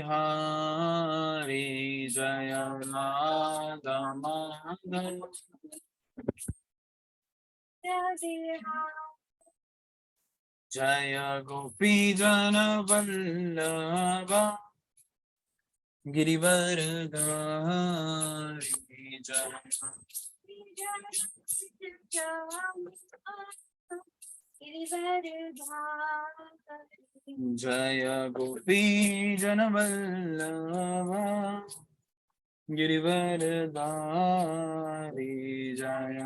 हरि जय राधा माधव जय गोपी जन वल्लभ गिरिवर धारी जय गोपी जन वल्लभ गिरिवर धारी जय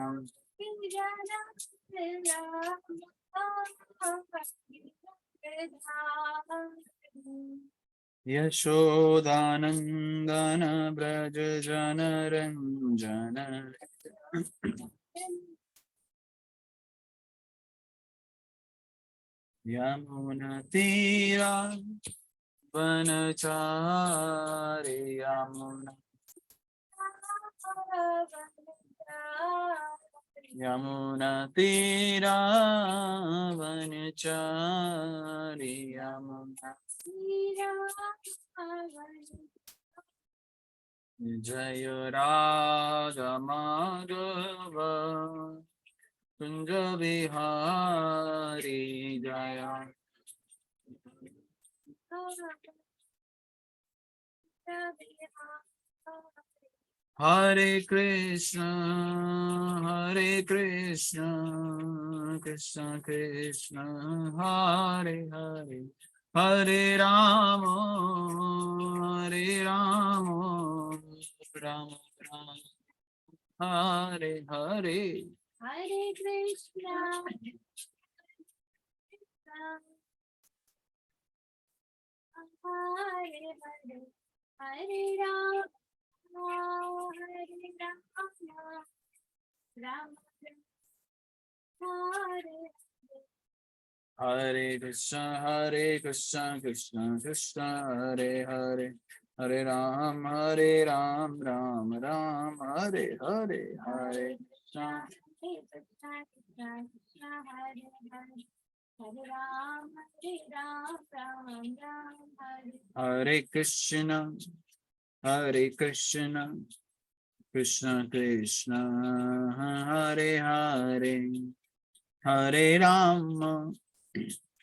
यशोदानंदन ब्रज जन रंजन यमुना तीरा वनचारि यमुना तीरा वनचारि यमुना जय राधा माधव कुंज बिहारी जय हरे कृष्ण कृष्ण कृष्ण हरे हरे हरे राम राम राम हरे हरे हरे कृष्ण हरे हरे हरे राम राम हरे कृष्ण कृष्ण कृष्ण हरे हरे हरे राम राम राम हरे हरे हरे हरे कृष्ण कृष्ण कृष्ण हरे हरे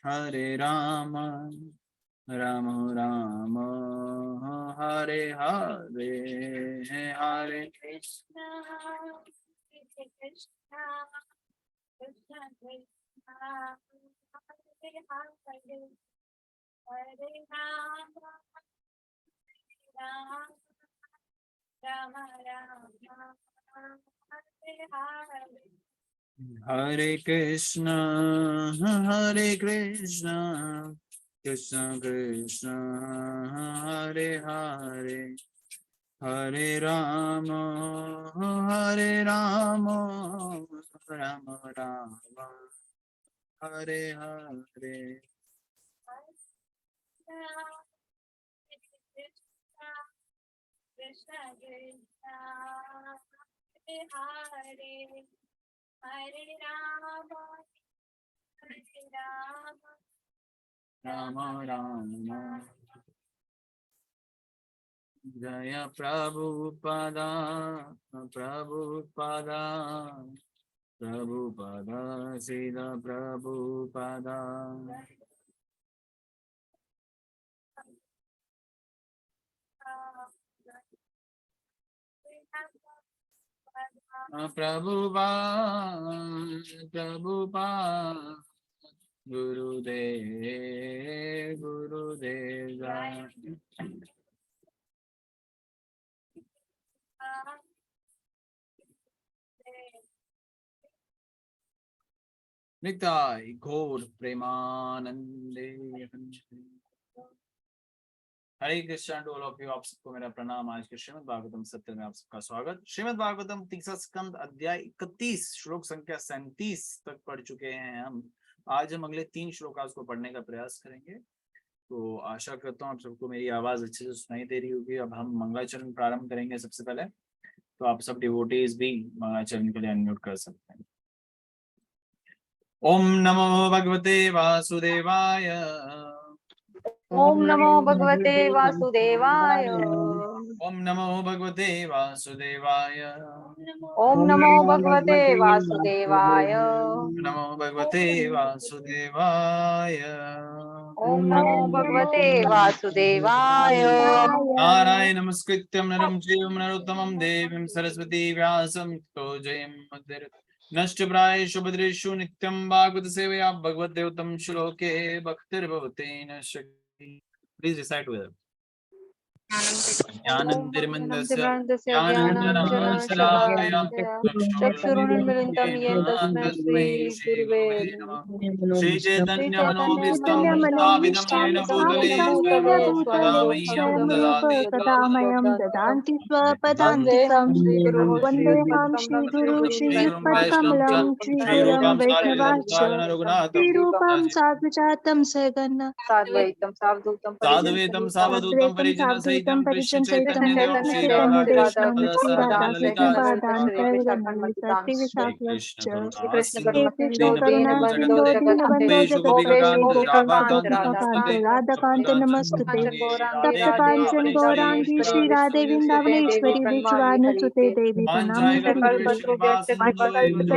हरे राम राम राम हरे हरे हरे कृष्ण कृष्ण हरे राम राम हरे कृष्ण कृष्ण कृष्ण हरे हरे हरे राम राम राम हरे हरे कृष्ण कृष्ण हरे हरे हरे राम राम राम जय प्रभुपदा सीता प्रभुपदा प्रभुपाद गुरुदेव निताय घोर प्रेमानंदे। Hare Krishna to all of you, आप सबको मेरा प्रणाम। आज के श्रीमद् भागवतम सत्र में आप सबका स्वागत। श्रीमद् भागवतम तीसरा स्कंद अध्याय 31 श्लोक संख्या 37 तक पढ़ चुके हैं हम। आज हम अगले 3 श्लोकास को पढ़ने का प्रयास करेंगे। तो आशा करता हूँ आप सबको मेरी आवाज अच्छे से सुनाई दे रही होगी। अब हम मंगलाचरण प्रारंभ करेंगे। सबसे पहले तो आप सब डिवोटीज भी मंगलाचरण के लिए अनम्यूट कर सकते हैं। ओम नमो भगवते वासुदेवाय ओम नमो भगवते वासुदेवाय। ओम नमो भगवते वासुदेवाय। ओम नमो भगवते वासुदेवाय। नमो भगवते वासुदेवाय। ओम नमो भगवते वासुदेवाय। नारायण नमस्कृत्यं नरं चैव नरोत्तमं देवीं सरस्वती व्यासं ततो जयमुदीरयेत्। नष्टप्रायेषु भद्रेषु नित्यं भागवत सेवया भगवद्देवतं श्लोके भक्तिर्भवति न शक्ति। प्लीज रिसाइट विद ज्ञानतिमिरन्दस्य ज्ञानाञ्जनशलाकया चक्षुरुन्मिलितं येन तस्मै तस्मै श्रीगुरुवे श्रीगुरवे नमः। नमः। श्रीचैतन्यमनोभीष्टं श्रीचैतन्यमनोभीष्टं स्थापितं येन स्थापितं भूतले येन स्वयं भूतले रूपं स्वयं रूप ददाति कदा मह्यं ददाति स्वपदान्तिकं। वन्देऽहं श्रीगुरुं श्रीयुक्तकमलं श्रीगुरं वैष्णवांश्च श्रीरूपं साग्रजातं सहगण साद्वैतं सावधूतं साधुवेतं सावधूतं परिजनसहितं परिजन सहितं कृष्ण कृष्ण चैतन्य देवं चैतन्य श्री चैतन्य राधा कृष्ण देवानंद श्री पदस्य राधा कृष्ण ललिता पादान श्री सहगण कृष्ण करुणा कृष्ण सिंधु करुणा दीन सिंधु दीन बंधु बंधो जगत्पते जगत्पते गोपेश गोपेशु गोपिकांत गोपिकांत राधाकांत राधाकांत नमस्ते राधाकांत सप्तांचल नमस्ते गौरांगी राधे तप्तकांचन गौरांगी वृंदावनेश्वरी श्री राधे वृंदावनेश्वरी वृषभानुसुते देवी प्रणमामि हरिप्रिय कल्पतरुभ्यश्च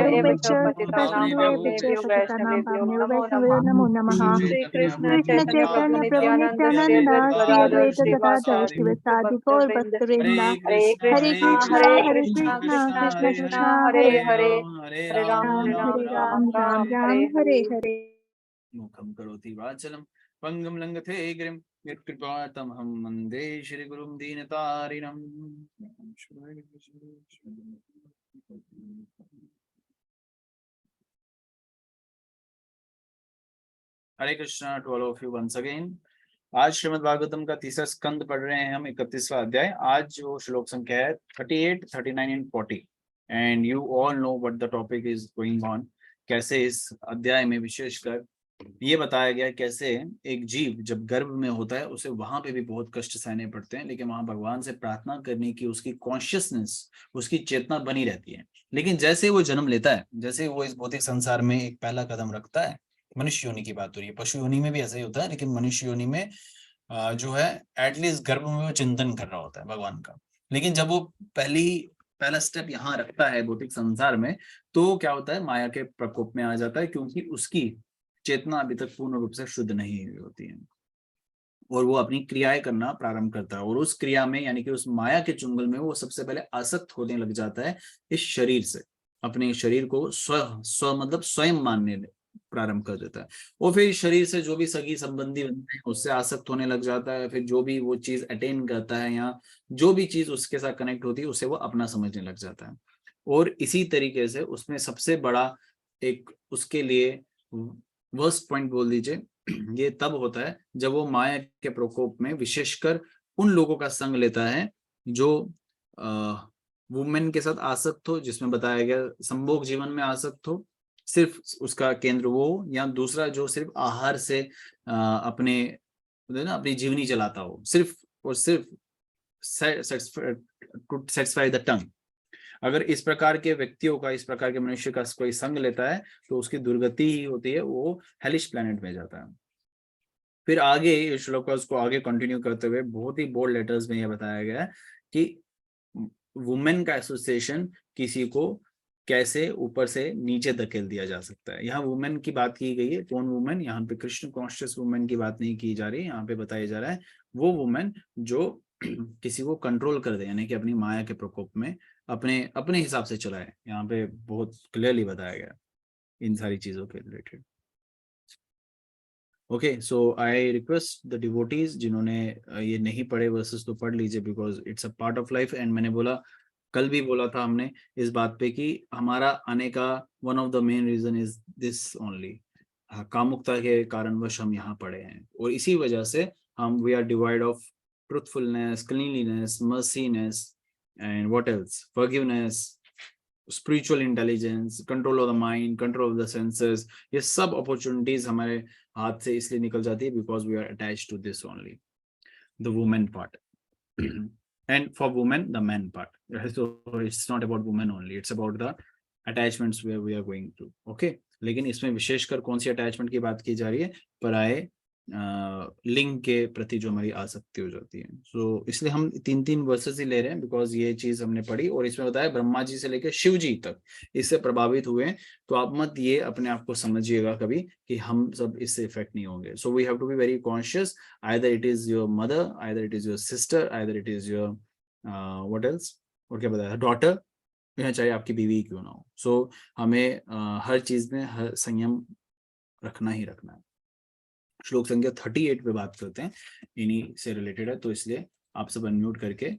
कृपासिन्धुभ्यश्च पतितानां पावनेभ्यो वैष्णवेभ्यो नमो नमः। कृष्ण चैतन्य प्रभु नित्यानंद श्री अद्वैत गदाधर शिवसादि गौर भक्तवृंदा हरे कृष्णा कृष्ण कृष्णा हरे हरे हरे राम हरे राम राम राम राम हरे हरे। मुखं करोति वाचलं पंगुं लंघते गिरिं यत्कृपातमहं वन्दे श्रीगुरुं दीनतारिणम्। Hare Krishna to all of you once again. आज श्रीमद् भागवतम का तीसरा स्कंद पढ़ रहे हैं हम, 31वां अध्याय। आज जो श्लोक संख्या है 38, 39 and 40 and you all know what the topic is going on. कैसे इस अध्याय में विशेषकर ये बताया गया कैसे एक जीव जब गर्भ में होता है उसे वहां पे भी बहुत कष्ट सहने पड़ते हैं, लेकिन वहां भगवान से प्रार्थना करने की उसकी कॉन्शियसनेस, उसकी चेतना बनी रहती है। लेकिन जैसे वो जन्म लेता है, जैसे वो इस भौतिक संसार में एक पहला कदम रखता है, मनुष्य योनि की बात हो रही है, पशु योनि में भी ऐसा ही होता है, लेकिन मनुष्य योनि में जो है एटलीस्ट गर्भ में वो चिंतन कर रहा होता है भगवान का। लेकिन जब वो पहला स्टेप यहाँ रखता है भौतिक संसार में, तो क्या होता है, माया के प्रकोप में आ जाता है, क्योंकि उसकी चेतना अभी तक पूर्ण रूप से शुद्ध नहीं हुई होती है और वो अपनी क्रियाएं करना प्रारंभ करता है। और उस क्रिया में यानी कि उस माया के चुंगल में वो सबसे पहले आसक्त होने लग जाता है इस शरीर से, अपने शरीर को स्व मतलब स्वयं मानने प्रारंभ कर देता है। और फिर शरीर से जो भी सगी संबंधी बनते हैं उससे आसक्त होने लग जाता है। फिर जो भी वो चीज अटेन करता है या जो भी चीज उसके साथ कनेक्ट होती है उसे वो अपना समझने लग जाता है। और इसी तरीके से उसमें सबसे बड़ा एक उसके लिए वर्स्ट पॉइंट बोल दीजिए, ये तब होता है जब वो माया के प्रकोप में विशेषकर उन लोगों का संग लेता है जो वुमेन के साथ आसक्त हो, जिसमें बताया गया संभोग जीवन में आसक्त हो, सिर्फ उसका केंद्र वो, या दूसरा जो सिर्फ आहार से अपनी जीवनी चलाता हो, सिर्फ और सिर्फ सेटिस्फाई द टंग। अगर इस प्रकार के व्यक्तियों का, इस प्रकार के मनुष्य का कोई संग लेता है तो उसकी दुर्गति ही होती है, वो हेलिश प्लैनेट में जाता है। फिर आगे इस श्लोक का उसको आगे कंटिन्यू करते हुए बहुत ही बोल्ड लेटर्स में यह बताया गया है कि वुमेन का एसोसिएशन किसी को कैसे ऊपर से नीचे धकेल दिया जा सकता है। यहाँ वुमेन की बात की गई है, कौन वुमेन, यहाँ पे कृष्ण कॉन्शियस वुमेन की बात नहीं की जा रही, यहाँ पे बताया जा रहा है वो वुमेन जो किसी को कंट्रोल कर दे, यानी कि अपनी माया के प्रकोप में अपने अपने हिसाब से चलाए। यहाँ पे बहुत क्लियरली बताया गया इन सारी चीजों के related. Okay, so I request the devotees जिन्होंने ये नहीं पढ़े वर्सेस तो पढ़ लीजिए, because it's a part of life. And मैंने बोला, कल भी बोला था हमने इस बात पे कि हमारा आने का one of the main reason is this only, कामुकता के कारणवश हम यहाँ पड़े हैं। और इसी वजह से हम we are divide of truthfulness, cleanliness, merciness and what else, forgiveness, spiritual intelligence, control of the mind, control of the senses. ये सब अपॉर्चुनिटीज हमारे हाथ से इसलिए निकल जाती है because we are attached to this only, the women part. and for women the man part, so it's not about women only, it's about the attachments where we are going through. okay, लेकिन इसमें विशेषकर कौन सी attachment की बात की जा रही है, पराये लिंग के प्रति जो हमारी आसक्ति हो जाती है। सो इसलिए हम 3-3 वर्सेस ही ले रहे हैं, बिकॉज ये चीज हमने पढ़ी और इसमें बताया ब्रह्मा जी से लेकर शिव जी तक इससे प्रभावित हुए। तो आप मत ये अपने आप को समझिएगा कभी कि हम सब इससे इफेक्ट नहीं होंगे। So we have to be very conscious, either it is your mother, either it is your sister, either it is your what else, और क्या बताया, डॉटर, चाहे आपकी बीवी क्यों ना हो। सो हमें हर चीज में हर संयम रखना ही रखना है। श्लोक संख्या 38 पे बात करते हैं, इन्हीं से रिलेटेड है, तो इसलिए आप सब अनम्यूट करके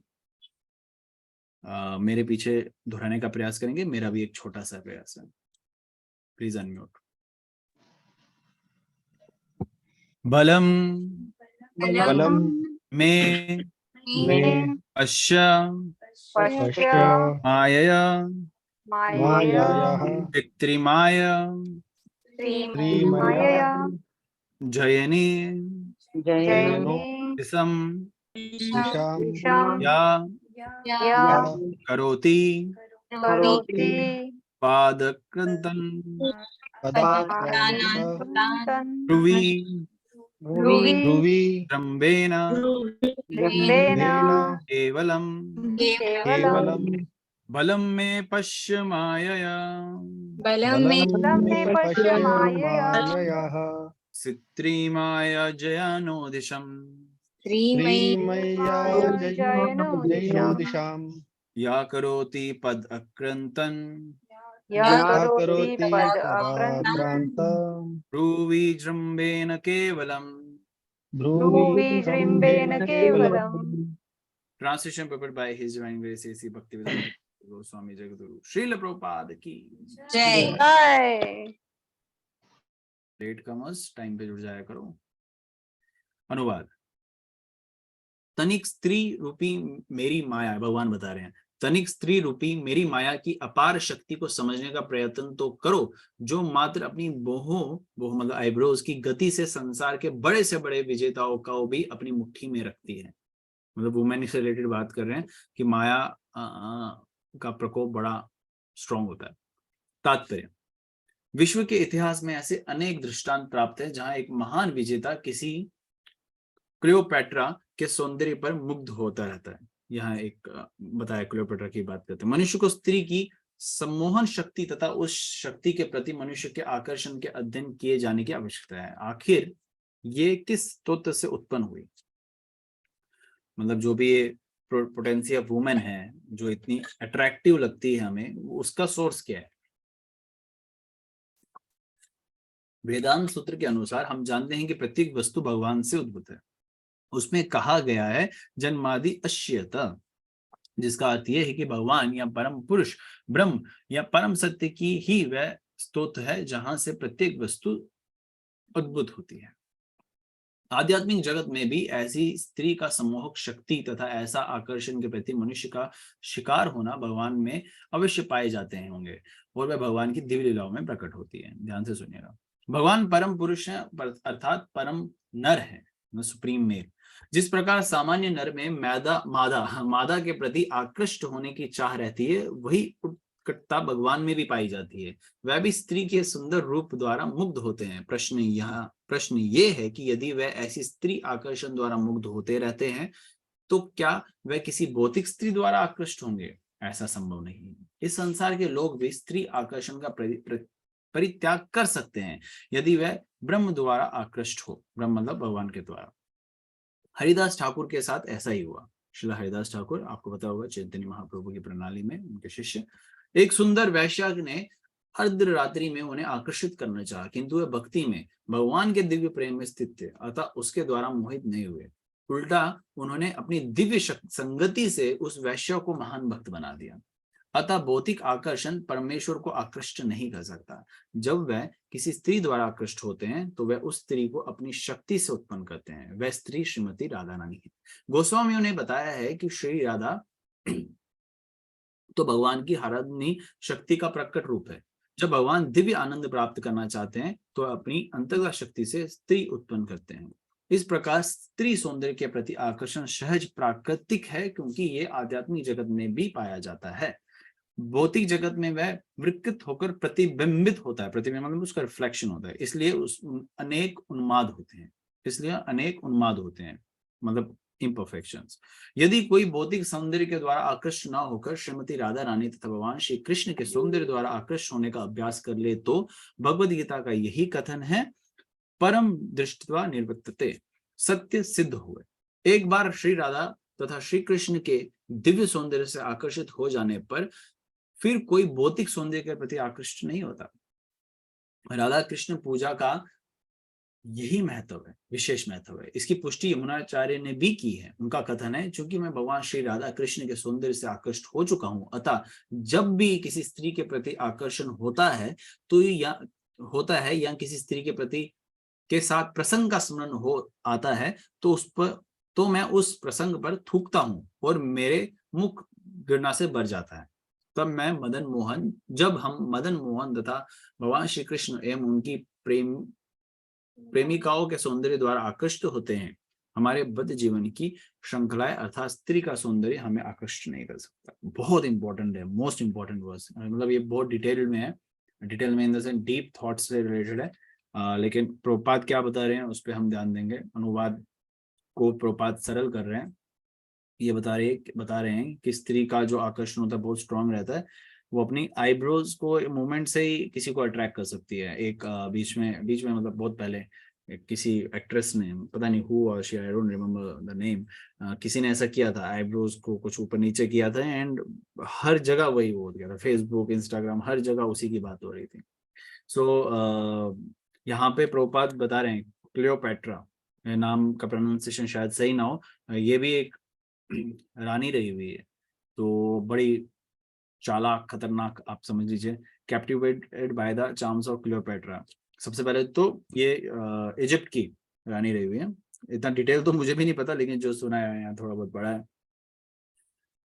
मेरे पीछे दोहराने का प्रयास करेंगे। मेरा भी एक छोटा सा प्रयास है, प्लीज अनम्यूट। बलम बलम में में अश्य पश्य मायया मायायाः पितृमाय श्रीमया जयने जयनो दिशम दिशां या या करोति करोति पादकृतं पादाक्रान्तं ध्रुवी ध्रुवी रम्भेन रम्भेन केवलम केवलं बलम में पश्य मायया बलं मे पश्य माययाः सित्री माया जयानो दिशम श्रीमय्या जयनो दिशां या करोति पद अक्रंतन या करोति पदाक्रान्तं ध्रुवी जृम्भेन केवलम। ध्रुवी जृम्भेन केवलम्। Translation prepared by His Divine Grace A.C. Bhaktivedanta Goswami Jagadguru Srila Prabhupada की जय। लेट कमर्स टाइम पे जुड़ जाया करो। अनुवाद। तनिक स्त्री रूपी मेरी माया, भगवान बता रहे हैं, तनिक स्त्री रूपी मेरी माया की अपार शक्ति को समझने का प्रयत्न तो करो, जो मात्र अपनी बोह मतलब आईब्रोज की गति से संसार के बड़े से बड़े विजेताओं को भी अपनी मुट्ठी में रखती है। मतलब वुमेन से रिलेटेड बात कर रहे हैं कि माया का प्रकोप बड़ा स्ट्रॉन्ग होता है। तात्पर्य, विश्व के इतिहास में ऐसे अनेक दृष्टांत प्राप्त है जहां एक महान विजेता किसी क्लियोपैट्रा के सौंदर्य पर मुग्ध होता रहता है। यहाँ एक बताया क्लियोपैट्रा की बात करते हैं। मनुष्य को स्त्री की सम्मोहन शक्ति तथा उस शक्ति के प्रति मनुष्य के आकर्षण के अध्ययन किए जाने की आवश्यकता है। आखिर ये किस स्रोत से उत्पन्न हुई, मतलब जो भी ये पोटेंशियल ऑफ वुमेन है जो इतनी अट्रैक्टिव लगती है हमें, उसका सोर्स क्या है। वेदांत सूत्र के अनुसार हम जानते हैं कि प्रत्येक वस्तु भगवान से उद्भूत है। उसमें कहा गया है जन्मादि अश्यत, जिसका अर्थ यह है कि भगवान या परम पुरुष ब्रह्म या परम सत्य की ही वह स्रोत है जहां से प्रत्येक वस्तु उद्भूत होती है। आध्यात्मिक जगत में भी ऐसी स्त्री का सम्मोहक शक्ति तथा ऐसा आकर्षण के प्रति मनुष्य का शिकार होना भगवान में अवश्य पाए जाते हैं होंगे, और वह भगवान की दिव्य लीलाओं में प्रकट होती है। ध्यान से सुनिएगा। भगवान परम पुरुष है, अर्थात परम नर है, सुप्रीम मेल। जिस प्रकार सामान्य नर में मादा के प्रति आकृष्ट होने की चाह रहती है, वही उत्कटता भगवान में भी पाई जाती है। वह भी स्त्री के सुंदर रूप द्वारा मुग्ध होते हैं। प्रश्न ये है कि यदि वह ऐसी स्त्री आकर्षण द्वारा मुग्ध होते रहते हैं तो क्या वह किसी भौतिक स्त्री द्वारा आकृष्ट होंगे? ऐसा संभव नहीं है। इस संसार के लोग भी स्त्री आकर्षण का परित्याग कर सकते हैं यदि वह ब्रह्म द्वारा आकृष्ट हो। ब्रह्म मतलब भगवान के द्वारा। हरिदास ठाकुर के साथ ऐसा ही हुआ। श्री हरिदास ठाकुर, आपको पता होगा, चैतन्य महाप्रभु की प्रणाली में उनके शिष्य, एक सुंदर वैश्या ने अर्धरात्रि में उन्हें आकर्षित करना चाहा, किंतु वे भक्ति में भगवान के दिव्य प्रेम में स्थित थे, अतः उसके द्वारा मोहित नहीं हुए। उल्टा उन्होंने अपनी दिव्य संगति से उस वैश्या को महान भक्त बना दिया। अतः भौतिक आकर्षण परमेश्वर को आकृष्ट नहीं कर सकता। जब वह किसी स्त्री द्वारा आकृष्ट होते हैं तो वह उस स्त्री को अपनी शक्ति से उत्पन्न करते हैं। वह स्त्री श्रीमती राधा रानी है। गोस्वामियों ने बताया है कि श्री राधा तो भगवान की आराधनीय शक्ति का प्रकट रूप है। जब भगवान दिव्य आनंद प्राप्त करना चाहते हैं तो अपनी अंतर्गत शक्ति से स्त्री उत्पन्न करते हैं। इस प्रकार स्त्री सौंदर्य के प्रति आकर्षण सहज प्राकृतिक है, क्योंकि ये आध्यात्मिक जगत में भी पाया जाता है। भौतिक जगत में वह विकृत होकर प्रतिबिंबित होता है। प्रतिबिंब मतलब उसका रिफ्लेक्शन होता है, इसलिए उस अनेक उन्माद होते हैं। इसलिए अनेक उन्माद होते हैं, मतलब इम्परफेक्शंस। यदि कोई भौतिक सौंदर्य के द्वारा आकृष्ट ना होकर श्रीमती राधा रानी तथा भगवान श्री कृष्ण के सौंदर्य द्वारा आकृष्ट होने का अभ्यास कर ले तो भगवद गीता का यही कथन है, परम दृष्टवा निर्वक्तते, सत्य सिद्ध हुए। एक बार श्री राधा तथा श्री कृष्ण के दिव्य सौंदर्य से आकर्षित हो जाने पर फिर कोई भौतिक सौंदर्य के प्रति आकृष्ट नहीं होता। राधा कृष्ण पूजा का यही महत्व है, विशेष महत्व है। इसकी पुष्टि यमुनाचार्य ने भी की है। उनका कथन है, चूंकि मैं भगवान श्री राधा कृष्ण के सौंदर्य से आकृष्ट हो चुका हूं, अतः जब भी किसी स्त्री के प्रति आकर्षण होता है तो या किसी स्त्री के प्रति के साथ प्रसंग का स्मरण हो आता है तो मैं उस प्रसंग पर थूकता हूं और मेरे मुख घृणा से भर जाता है। जब हम मदन मोहन तथा भगवान श्री कृष्ण एवं उनकी प्रेमिकाओं के सौंदर्य द्वारा आकृष्ट होते हैं, हमारे बद्ध जीवन की श्रृंखलाएं अर्थात स्त्री का सौंदर्य हमें आकृष्ट नहीं कर सकता। बहुत इंपॉर्टेंट है, मोस्ट इंपॉर्टेंट वर्स, मतलब ये बहुत डिटेल में है, डिटेल में in the sense deep thoughts से रिलेटेड है। लेकिन प्रभुपाद क्या बता रहे हैं उस पर हम ध्यान देंगे। अनुवाद को प्रभुपाद सरल कर रहे हैं। ये बता रहे हैं कि स्त्री का जो आकर्षण होता है बहुत स्ट्रांग रहता है। वो अपनी आईब्रोज को मूवमेंट से ही किसी को अट्रैक्ट कर सकती है। एक बीच में मतलब बहुत पहले किसी एक्ट्रेस ने, पता नहीं हु और she, I don't remember the name, किसी ने ऐसा किया था, आईब्रोज को कुछ ऊपर नीचे किया था एंड हर जगह वही हो गया था, फेसबुक, इंस्टाग्राम, हर जगह उसी की बात हो रही थी। सो यहाँ पे प्रभुपाद बता रहे हैं, क्लियोपैट्रा नाम का प्रोनाउंसिएशन शायद सही ना हो, ये भी एक रानी रही हुई है, तो बड़ी चालाक, खतरनाक, आप समझ लीजिए, captivated by the charms of Cleopatra. सबसे पहले तो ये इजिप्ट की रानी रही हुई है। इतना डिटेल तो मुझे भी नहीं पता, लेकिन जो सुना है यहाँ थोड़ा बहुत पढ़ा है।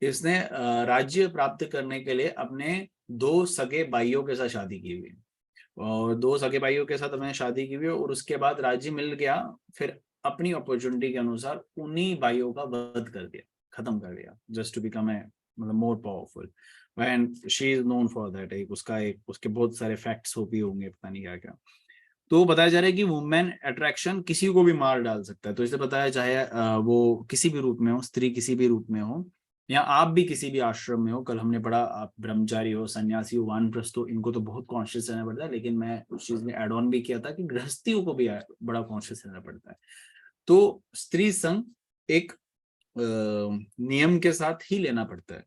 इसने राज्य प्राप्त करने के लिए अपने 2 सगे भाइयों के साथ शादी की हुई, और 2 सगे भाइयों के साथ अपने शादी की हुई, और उसके बाद राज्य मिल गया, फिर अपनी अपॉर्चुनिटी के अनुसार उन्हीं भाइयों का वध कर दिया, खत्म कर दिया, जस्ट टू बिकम ए मतलब more powerful, and she is known for that. उसके बहुत सारे फैक्ट्स भी होंगे, पता नहीं क्या क्या। तो बताया जा रहा है कि वुमेन अट्रैक्शन किसी को भी मार डाल सकता है। तो इसे बताया, चाहे वो किसी भी रूप में हो, स्त्री किसी भी रूप में हो, या आप भी किसी भी आश्रम में हो। कल हमने पढ़ा, आप ब्रह्मचारी हो, सन्यासी हो, वानप्रस्थ हो, इनको तो बहुत कॉन्शियस रहना पड़ता है, लेकिन मैं उस चीज में एड ऑन भी किया था कि गृहस्थियों को भी बड़ा कॉन्शियस रहना पड़ता है। तो स्त्री संग एक नियम के साथ ही लेना पड़ता है।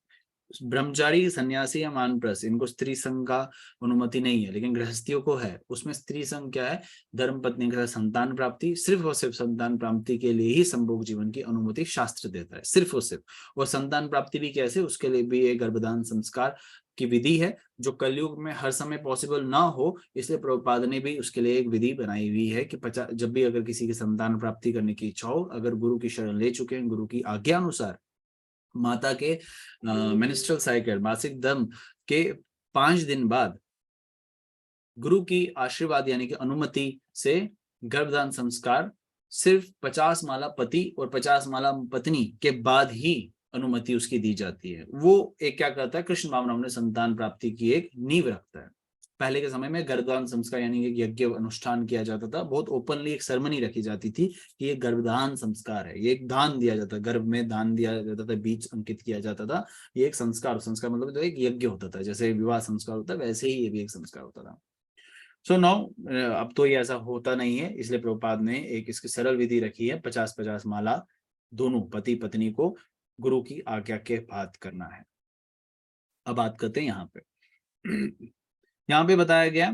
ब्रह्मचारी, सन्यासी या वानप्रस्थ, इनको स्त्री संघ का अनुमति नहीं है, लेकिन गृहस्थियों को है। उसमें स्त्री संघ क्या है, धर्म पत्नी के साथ संतान प्राप्ति, सिर्फ और सिर्फ संतान प्राप्ति के लिए ही संभोग जीवन की अनुमति शास्त्र देता है, सिर्फ और सिर्फ। और संतान प्राप्ति भी कैसे, उसके लिए भी एक गर्भधान संस्कार की विधि है, जो कलयुग में हर समय पॉसिबल ना हो, इसलिए प्रभुपाद ने भी उसके लिए एक विधि बनाई हुई है कि जब भी अगर किसी की संतान प्राप्ति करने की इच्छा हो, अगर गुरु की शरण ले चुके हैं, गुरु की आज्ञा अनुसार माता के मेंस्ट्रुअल साइकिल, मासिक दम के 5 दिन बाद गुरु की आशीर्वाद यानी कि अनुमति से गर्भधान संस्कार सिर्फ 50 माला पति और 50 माला पत्नी के बाद ही अनुमति उसकी दी जाती है। वो एक क्या करता है, कृष्ण भावनाओं ने संतान प्राप्ति की एक नींव रखता है। पहले के समय में गर्भधान संस्कार यानी कि यज्ञ अनुष्ठान किया जाता था, बहुत ओपनली एक सेरेमनी रखी जाती थी कि ये गर्भधान संस्कार है, ये एक दान दिया जाता, गर्भ में दान दिया जाता था, बीज अंकित किया जाता था, ये एक संस्कार मतलब तो एक यज्ञ होता था, जैसे विवाह संस्कार होता है वैसे ही ये भी एक संस्कार होता था। सो नाउ अब तो ये ऐसा होता नहीं है, इसलिए प्रभुपाद ने एक इसकी सरल विधि रखी है, 50-50 माला दोनों पति पत्नी को गुरु की आज्ञा के बाद करना है। अब बात करते हैं यहाँ पे यहाँ पे बताया गया,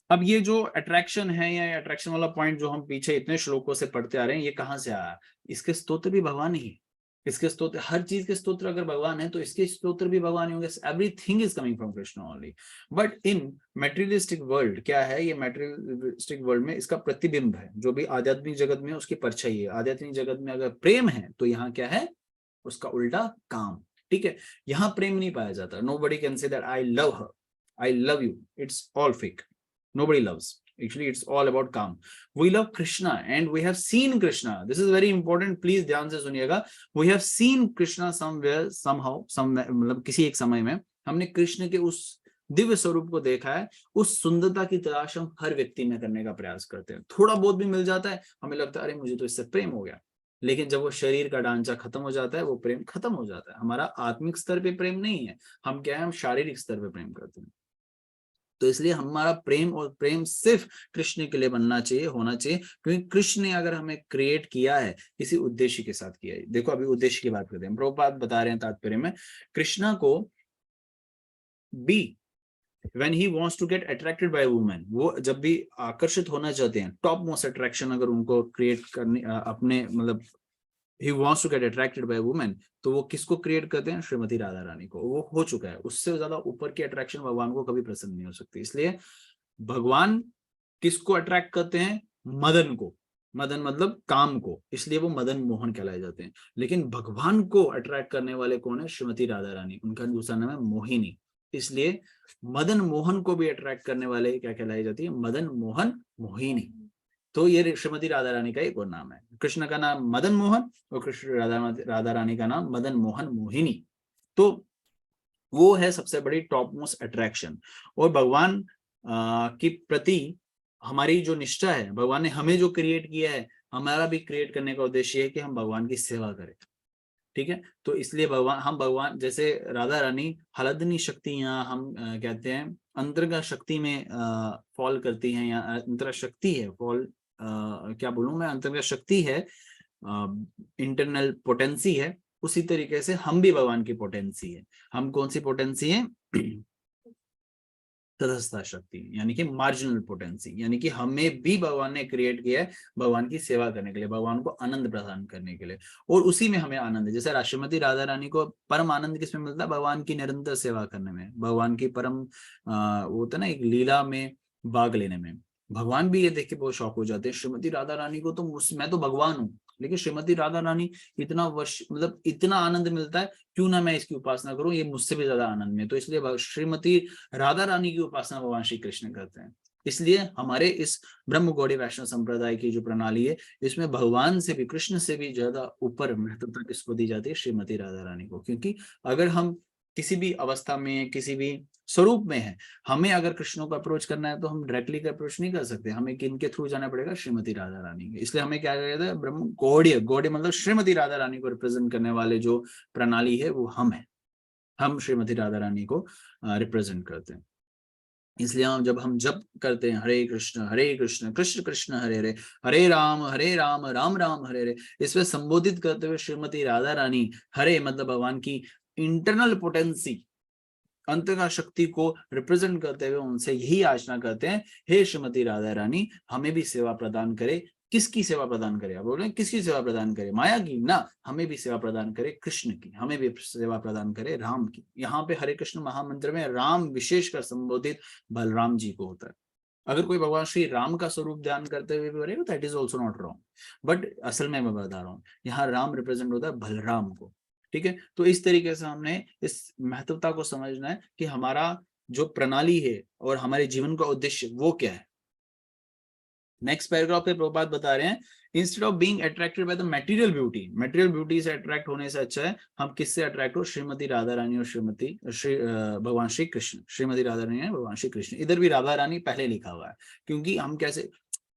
अब ये जो अट्रैक्शन है या अट्रैक्शन वाला पॉइंट जो हम पीछे इतने श्लोकों से पढ़ते आ रहे हैं, ये कहाँ से आया? इसके स्तोत्र भी भगवान ही, इसके स्तोत्र, हर चीज के स्तोत्र अगर भगवान है तो इसके स्तोत्र भी भगवान ही होंगे। Everything is coming from Krishna only. But in materialistic world क्या है, ये मेटेरियलिस्टिक वर्ल्ड में इसका प्रतिबिंब है, जो भी आध्यात्मिक जगत में उसकी परछाई है। आध्यात्मिक जगत में अगर प्रेम है तो यहाँ क्या है, उसका उल्टा काम, ठीक है। यहाँ प्रेम नहीं पाया जाता। Nobody can say that I love her, I love you, it's all fake, nobody loves, actually it's all about काम। we love Krishna and we have seen Krishna, this is very important, please ध्यान से सुनिएगा। we have seen Krishna somewhere somehow somewhere, मतलब किसी एक समय में हमने कृष्ण के उस दिव्य स्वरूप को देखा है, उस सुंदरता की तलाश हम हर व्यक्ति में करने का प्रयास करते हैं। थोड़ा बहुत भी मिल जाता है, हमें लगता है अरे मुझे तो इससे प्रेम हो गया, लेकिन जब वो शरीर का ढांचा खत्म हो जाता है, वो प्रेम खत्म हो जाता है। हमारा आत्मिक स्तर पे प्रेम नहीं है, हम क्या है, हम शारीरिक स्तर पे प्रेम करते हैं। तो इसलिए हमारा प्रेम, और प्रेम सिर्फ कृष्ण के लिए बनना चाहिए, होना चाहिए, क्योंकि कृष्ण ने अगर हमें क्रिएट किया है किसी उद्देश्य के साथ किया है। देखो अभी उद्देश्य की बात करते हैं, प्रभुपाद बता रहे हैं तात्पर्य में, कृष्णा को B when he wants to get attracted by a woman, वो जब भी आकर्षित होना चाहते हैं, टॉप मोस्ट अट्रैक्शन अगर उनको क्रिएट करनी अपने मतलब he wants to get attracted by a woman, तो वो किसको क्रिएट करते हैं? श्रीमती राधा रानी को। वो हो चुका है, उससे ज्यादा ऊपर की अट्रैक्शन भगवान को कभी पसंद नहीं हो सकती। इसलिए भगवान किसको अट्रैक्ट करते हैं? मदन को। मदन मतलब काम को, इसलिए वो मदन मोहन कहलाए जाते हैं। लेकिन भगवान को अट्रैक्ट करने वाले कौन है? श्रीमती राधा रानी, उनका दूसरा नाम है मोहिनी। इसलिए मदन मोहन को भी अट्रैक्ट करने वाले क्या कहलाई जाती है? मदन मोहन मोहिनी। तो ये श्रीमती राधा रानी का एक और नाम है। कृष्ण का नाम मदन मोहन और कृष्ण राधा रानी का नाम मदन मोहन मोहिनी। तो वो है सबसे बड़ी टॉप मोस्ट अट्रैक्शन। और भगवान की प्रति हमारी जो निष्ठा है, भगवान ने हमें जो क्रिएट किया है, हमारा भी क्रिएट करने का उद्देश्य है कि हम भगवान की सेवा करें। ठीक है, तो इसलिए भगवान जैसे राधा रानी हलदनी शक्तियां हम कहते हैं अंतर्गत शक्ति में फॉल करती हैं, या अंतर्गत शक्ति है फॉल, क्या बोलूं मैं, अंतर्गत शक्ति है, इंटरनल पोटेंसी है। उसी तरीके से हम भी भगवान की पोटेंसी है। हम कौन सी पोटेंसी है? तटस्थ शक्ति, यानी कि मार्जिनल पोटेंसी, यानी कि हमें भी भगवान ने क्रिएट किया है भगवान की सेवा करने के लिए, भगवान को आनंद प्रदान करने के लिए, और उसी में हमें आनंद है। जैसे श्रीमती राधा रानी को परम आनंद किसमें मिलता है? भगवान की निरंतर सेवा करने में, भगवान की परम वो होता है ना एक लीला में भाग लेने में। भगवान भी ये देख के बहुत शौक हो जाते हैं, श्रीमती राधा रानी को तो मैं तो भगवान हूँ, लेकिन श्रीमती राधा रानी इतना वर्ष मतलब इतना आनंद मिलता है, क्यों ना मैं इसकी उपासना करूं, ये मुझसे भी ज्यादा आनंद में। तो इसलिए श्रीमती राधा रानी की उपासना भगवान श्री कृष्ण करते हैं। इसलिए हमारे इस ब्रह्म गौड़ी वैष्णव संप्रदाय की जो प्रणाली है, इसमें भगवान से भी, कृष्ण से भी ज्यादा ऊपर महत्वता किसको दी जाती है? श्रीमती राधा रानी को। क्योंकि अगर हम किसी भी अवस्था में, किसी भी स्वरूप में है, हमें अगर कृष्ण को अप्रोच करना है तो हम डायरेक्टली अप्रोच नहीं कर सकते, हमें किनके थ्रू जाना पड़ेगा? श्रीमती राधा रानी के। इसलिए हमें क्या कहते हैं? ब्रह्म गौड़ीय, गौड़ीय मतलब श्रीमती राधा रानी को रिप्रेजेंट करने वाले जो प्रणाली है वो हम श्रीमती राधा रानी को रिप्रेजेंट करते हैं। इसलिए हम जब करते हैं हरे कृष्ण कृष्ण कृष्ण हरे हरे, हरे राम राम राम हरे हरे, इसमें संबोधित करते हुए श्रीमती राधा रानी, हरे मतलब भगवान की इंटरनल पोटेंसी, अंतर्गत शक्ति को रिप्रेजेंट करते हुए उनसे यही याचना करते हैं, हे श्रीमती राधा रानी हमें भी सेवा प्रदान करे। किसकी सेवा प्रदान करे? आप बोल रहे हैं किसकी सेवा प्रदान करे? माया की ना, हमें भी सेवा प्रदान करे कृष्ण की, हमें भी सेवा प्रदान करे राम की। यहाँ पे हरे कृष्ण महामंत्र में राम विशेषकर संबोधित बलराम जी को होता है। अगर कोई भगवान श्री राम का स्वरूप ध्यान करते हुए भी करेगा, that is also not wrong, but असल में मैं बता रहा हूँ यहाँ राम रिप्रेजेंट होता है बलराम को। ठीक है, तो इस तरीके से हमने इस महत्वता को समझना है कि हमारा जो प्रणाली है और हमारे जीवन का उद्देश्य वो क्या है। नेक्स्ट पैराग्राफ पे प्रभुपाद बता रहे हैं, instead of being attracted by the material beauty से अट्रैक्ट होने से अच्छा है हम किससे अट्रैक्ट हो? श्रीमती राधा रानी और भगवान श्री कृष्ण। श्रीमती राधा रानी है भगवान श्री कृष्ण, इधर भी राधा रानी पहले लिखा हुआ है, क्योंकि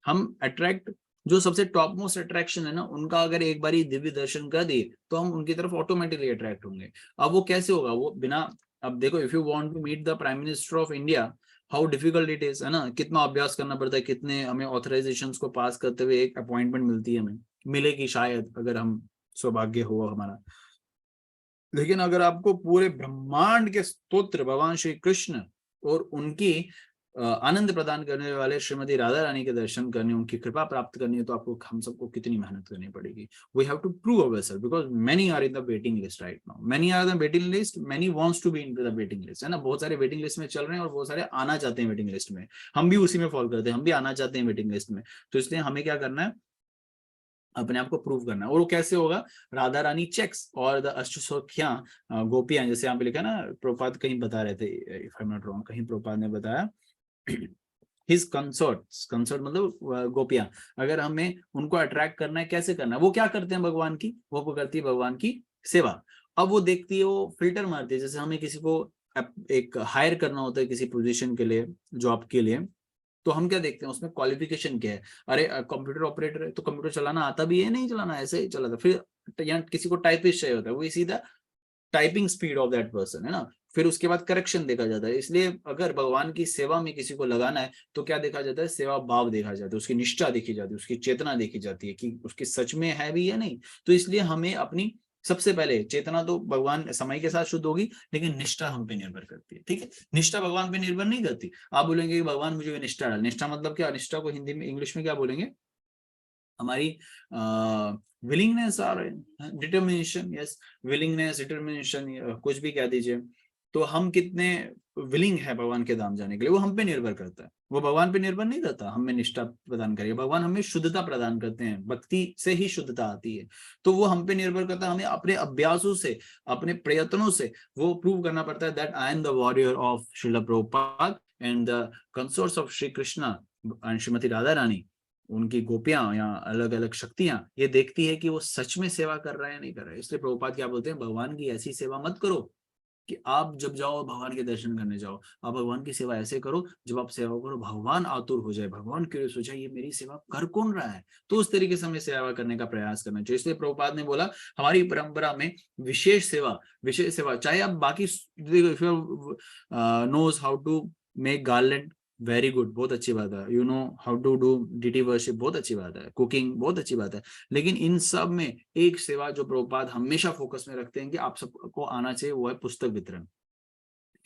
हम अट्रैक्ट, जो सबसे टॉप मोस्ट अट्रैक्शन है ना, उनका अगर एक बार दिव्य दर्शन कर दिए तो हम उनकी तरफ ऑटोमेटिकली अट्रैक्ट होंगे। अब वो कैसे होगा? वो बिना, अब देखो, if you want to meet the prime minister of India, how difficult it is, है ना, कितना अभ्यास करना पड़ता है, कितने हमें ऑथराइजेशंस को पास करते हुए एक अपॉइंटमेंट मिलती है, हमें मिलेगी शायद अगर हम सौभाग्य हो हमारा। लेकिन अगर आपको पूरे ब्रह्मांड के स्तोत्र भगवान श्री कृष्ण और उनकी आनंद प्रदान करने वाले श्रीमती राधा रानी के दर्शन करने, उनकी कृपा प्राप्त करनी है, तो आपको, हम सबको कितनी मेहनत करनी पड़ेगी। We have to prove ourself because many are in the waiting list right now, many are in the waiting list, many wants to be in the waiting list, है ना, बहुत सारे वेटिंग लिस्ट में चल रहे हैं और बहुत सारे आना चाहते हैं वेटिंग लिस्ट में। हम भी उसी में फॉलो करते हैं, हम भी आना चाहते हैं वेटिंग लिस्ट में। तो इसलिए हमें क्या करना है? अपने आप को प्रूव करना है। और वो कैसे होगा? राधा रानी चेक्स और द अष्टसख्या गोपियां, जैसे यहाँ पे लिखा ना, प्रभुपाद कहीं बता रहे थे, if I am not wrong, कहीं प्रभुपाद ने बताया हिज कंसर्ट मतलब गोपियां, अगर हमें उनको अट्रैक्ट करना है, कैसे करना है? वो क्या करते हैं भगवान की? वो करती है भगवान की सेवा। अब वो देखती है, वो फिल्टर मारती है, जैसे हमें किसी को एक हायर करना होता है किसी पोजीशन के लिए, जॉब के लिए, तो हम क्या देखते हैं उसमें क्वालिफिकेशन क्या है। अरे कंप्यूटर ऑपरेटर है तो कंप्यूटर चलाना आता भी है, नहीं चलाना ऐसे ही चलाता। फिर यहाँ किसी को टाइपिस्ट चाहिए होता है, वो सीधा typing speed of that person, है ना। फिर उसके बाद करेक्शन देखा जाता है। इसलिए अगर भगवान की सेवा में किसी को लगाना है तो क्या देखा जाता है, सेवा भाव देखा जाता है, उसकी निष्ठा देखी जाती है, उसकी चेतना देखी जाती है कि उसकी सच में है भी या नहीं। तो इसलिए हमें अपनी सबसे पहले चेतना तो भगवान समय के साथ शुद्ध होगी, लेकिन निष्ठा हम पे निर्भर करती है, ठीक है। निष्ठा भगवान पे निर्भर नहीं करती। आप बोलेंगे कि भगवान मुझे निष्ठा डाल, निष्ठा मतलब क्या, निष्ठा को हिंदी में इंग्लिश में क्या बोलेंगे, हमारी विलिंगनेस और डिटर्मिनेशन। यस, विलिंगनेस, डिटर्मिनेशन, कुछ भी कह दीजिए। तो हम कितने विलिंग है भगवान के धाम जाने के लिए, वो हम पे निर्भर करता है। वो भगवान पे निर्भर नहीं करता हमें निष्ठा प्रदान करिए। भगवान हमें शुद्धता प्रदान करते हैं, भक्ति से ही शुद्धता आती है। तो वो हम पे निर्भर करता है। हमें अपने अभ्यासों से, अपने प्रयत्नों से वो प्रूव करना पड़ता है that I am the warrior of Srila Prabhupada and the consorts of Shri Krishna and Shrimati Radha Rani. उनकी गोपियां या अलग अलग शक्तियां ये देखती है कि वो सच में सेवा कर रहा है या नहीं कर रहा है। इसलिए प्रभुपाद क्या बोलते हैं, भगवान की ऐसी सेवा मत करो कि आप जब जाओ भगवान के दर्शन करने जाओ, आप भगवान की सेवा ऐसे करो जब आप सेवा करो भगवान आतुर हो जाए, भगवान क्यूरियस हो जाए, ये मेरी सेवा कर कौन रहा है। तो उस तरीके से हमें सेवा करने का प्रयास करना चाहिए। इसलिए प्रभुपाद ने बोला हमारी परंपरा में विशेष सेवा चाहे आप बाकी knows how to make garland, very good, बहुत अच्छी बात है। You know how to do deity worship, बहुत अच्छी बात है। कुकिंग, बहुत अच्छी बात है। लेकिन इन सब में एक सेवा जो प्रभुपाद हमेशा फोकस में रखते हैं कि आप सबको आना चाहिए, वो है पुस्तक वितरण।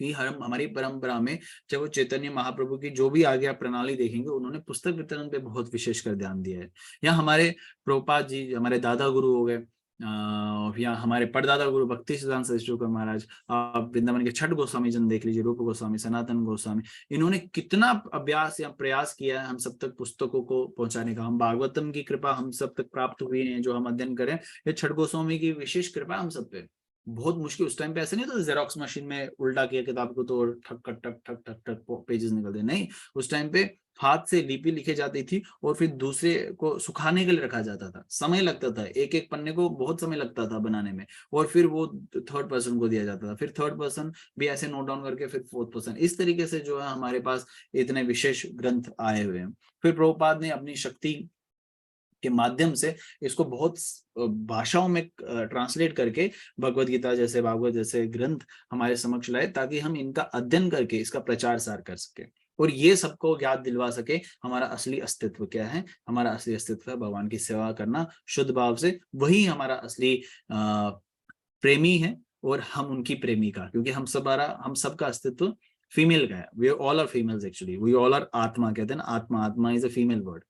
कि हमारी परंपरा में चाहे वो चैतन्य महाप्रभु की जो भी आज्ञा प्रणाली देखेंगे, उन्होंने पुस्तक वितरण पे बहुत विशेषकर ध्यान दिया है। या हमारे प्रभुपाद जी, हमारे दादा गुरु हो गए, या हमारे परदादा गुरु भक्ति सिद्धांत सरस्वती ठाकुर महाराज, आप वृंदावन के छठ गोस्वामी जन देख लीजिए, रूप गोस्वामी, सनातन गोस्वामी, इन्होंने कितना अभ्यास या प्रयास किया है हम सब तक पुस्तकों को पहुंचाने का। हम भागवतम की कृपा हम सब तक प्राप्त हुई है, जो हम अध्ययन करें, ये छठ गोस्वामी की विशेष कृपा हम सब पे। बहुत मुश्किल, उस टाइम पे ऐसे नहीं था जेरोक्स मशीन में उल्टा किया किताब को तो ठक ठक ठक ठक ठक ठक पेजेस निकलते, नहीं। उस टाइम पे हाथ से लिपि लिखे जाती थी और फिर दूसरे को सुखाने के लिए रखा जाता था। समय लगता था, एक एक पन्ने को बहुत समय लगता था बनाने में, और फिर वो थर्ड पर्सन को दिया जाता था। फिर थर्ड पर्सन भी ऐसे नोट डाउन करके फिर फोर्थ पर्सन, इस तरीके से जो है हमारे पास इतने विशेष ग्रंथ आए हुए हैं। फिर प्रभुपाद ने अपनी शक्ति के माध्यम से इसको बहुत भाषाओं में ट्रांसलेट करके भगवत गीता जैसे, भागवत जैसे ग्रंथ हमारे समक्ष लाए, ताकि हम इनका अध्ययन करके इसका प्रचार सार कर सके और ये सबको याद दिलवा सके हमारा असली अस्तित्व क्या है। हमारा असली अस्तित्व है भगवान की सेवा करना शुद्ध भाव से, वही हमारा असली प्रेमी है और हम उनकी प्रेमिका, क्योंकि हम सबका अस्तित्व फीमेल का है। We all are females actually, we all are आत्मा, कहते हैं ना आत्मा, आत्मा इज अ फीमेल वर्ड।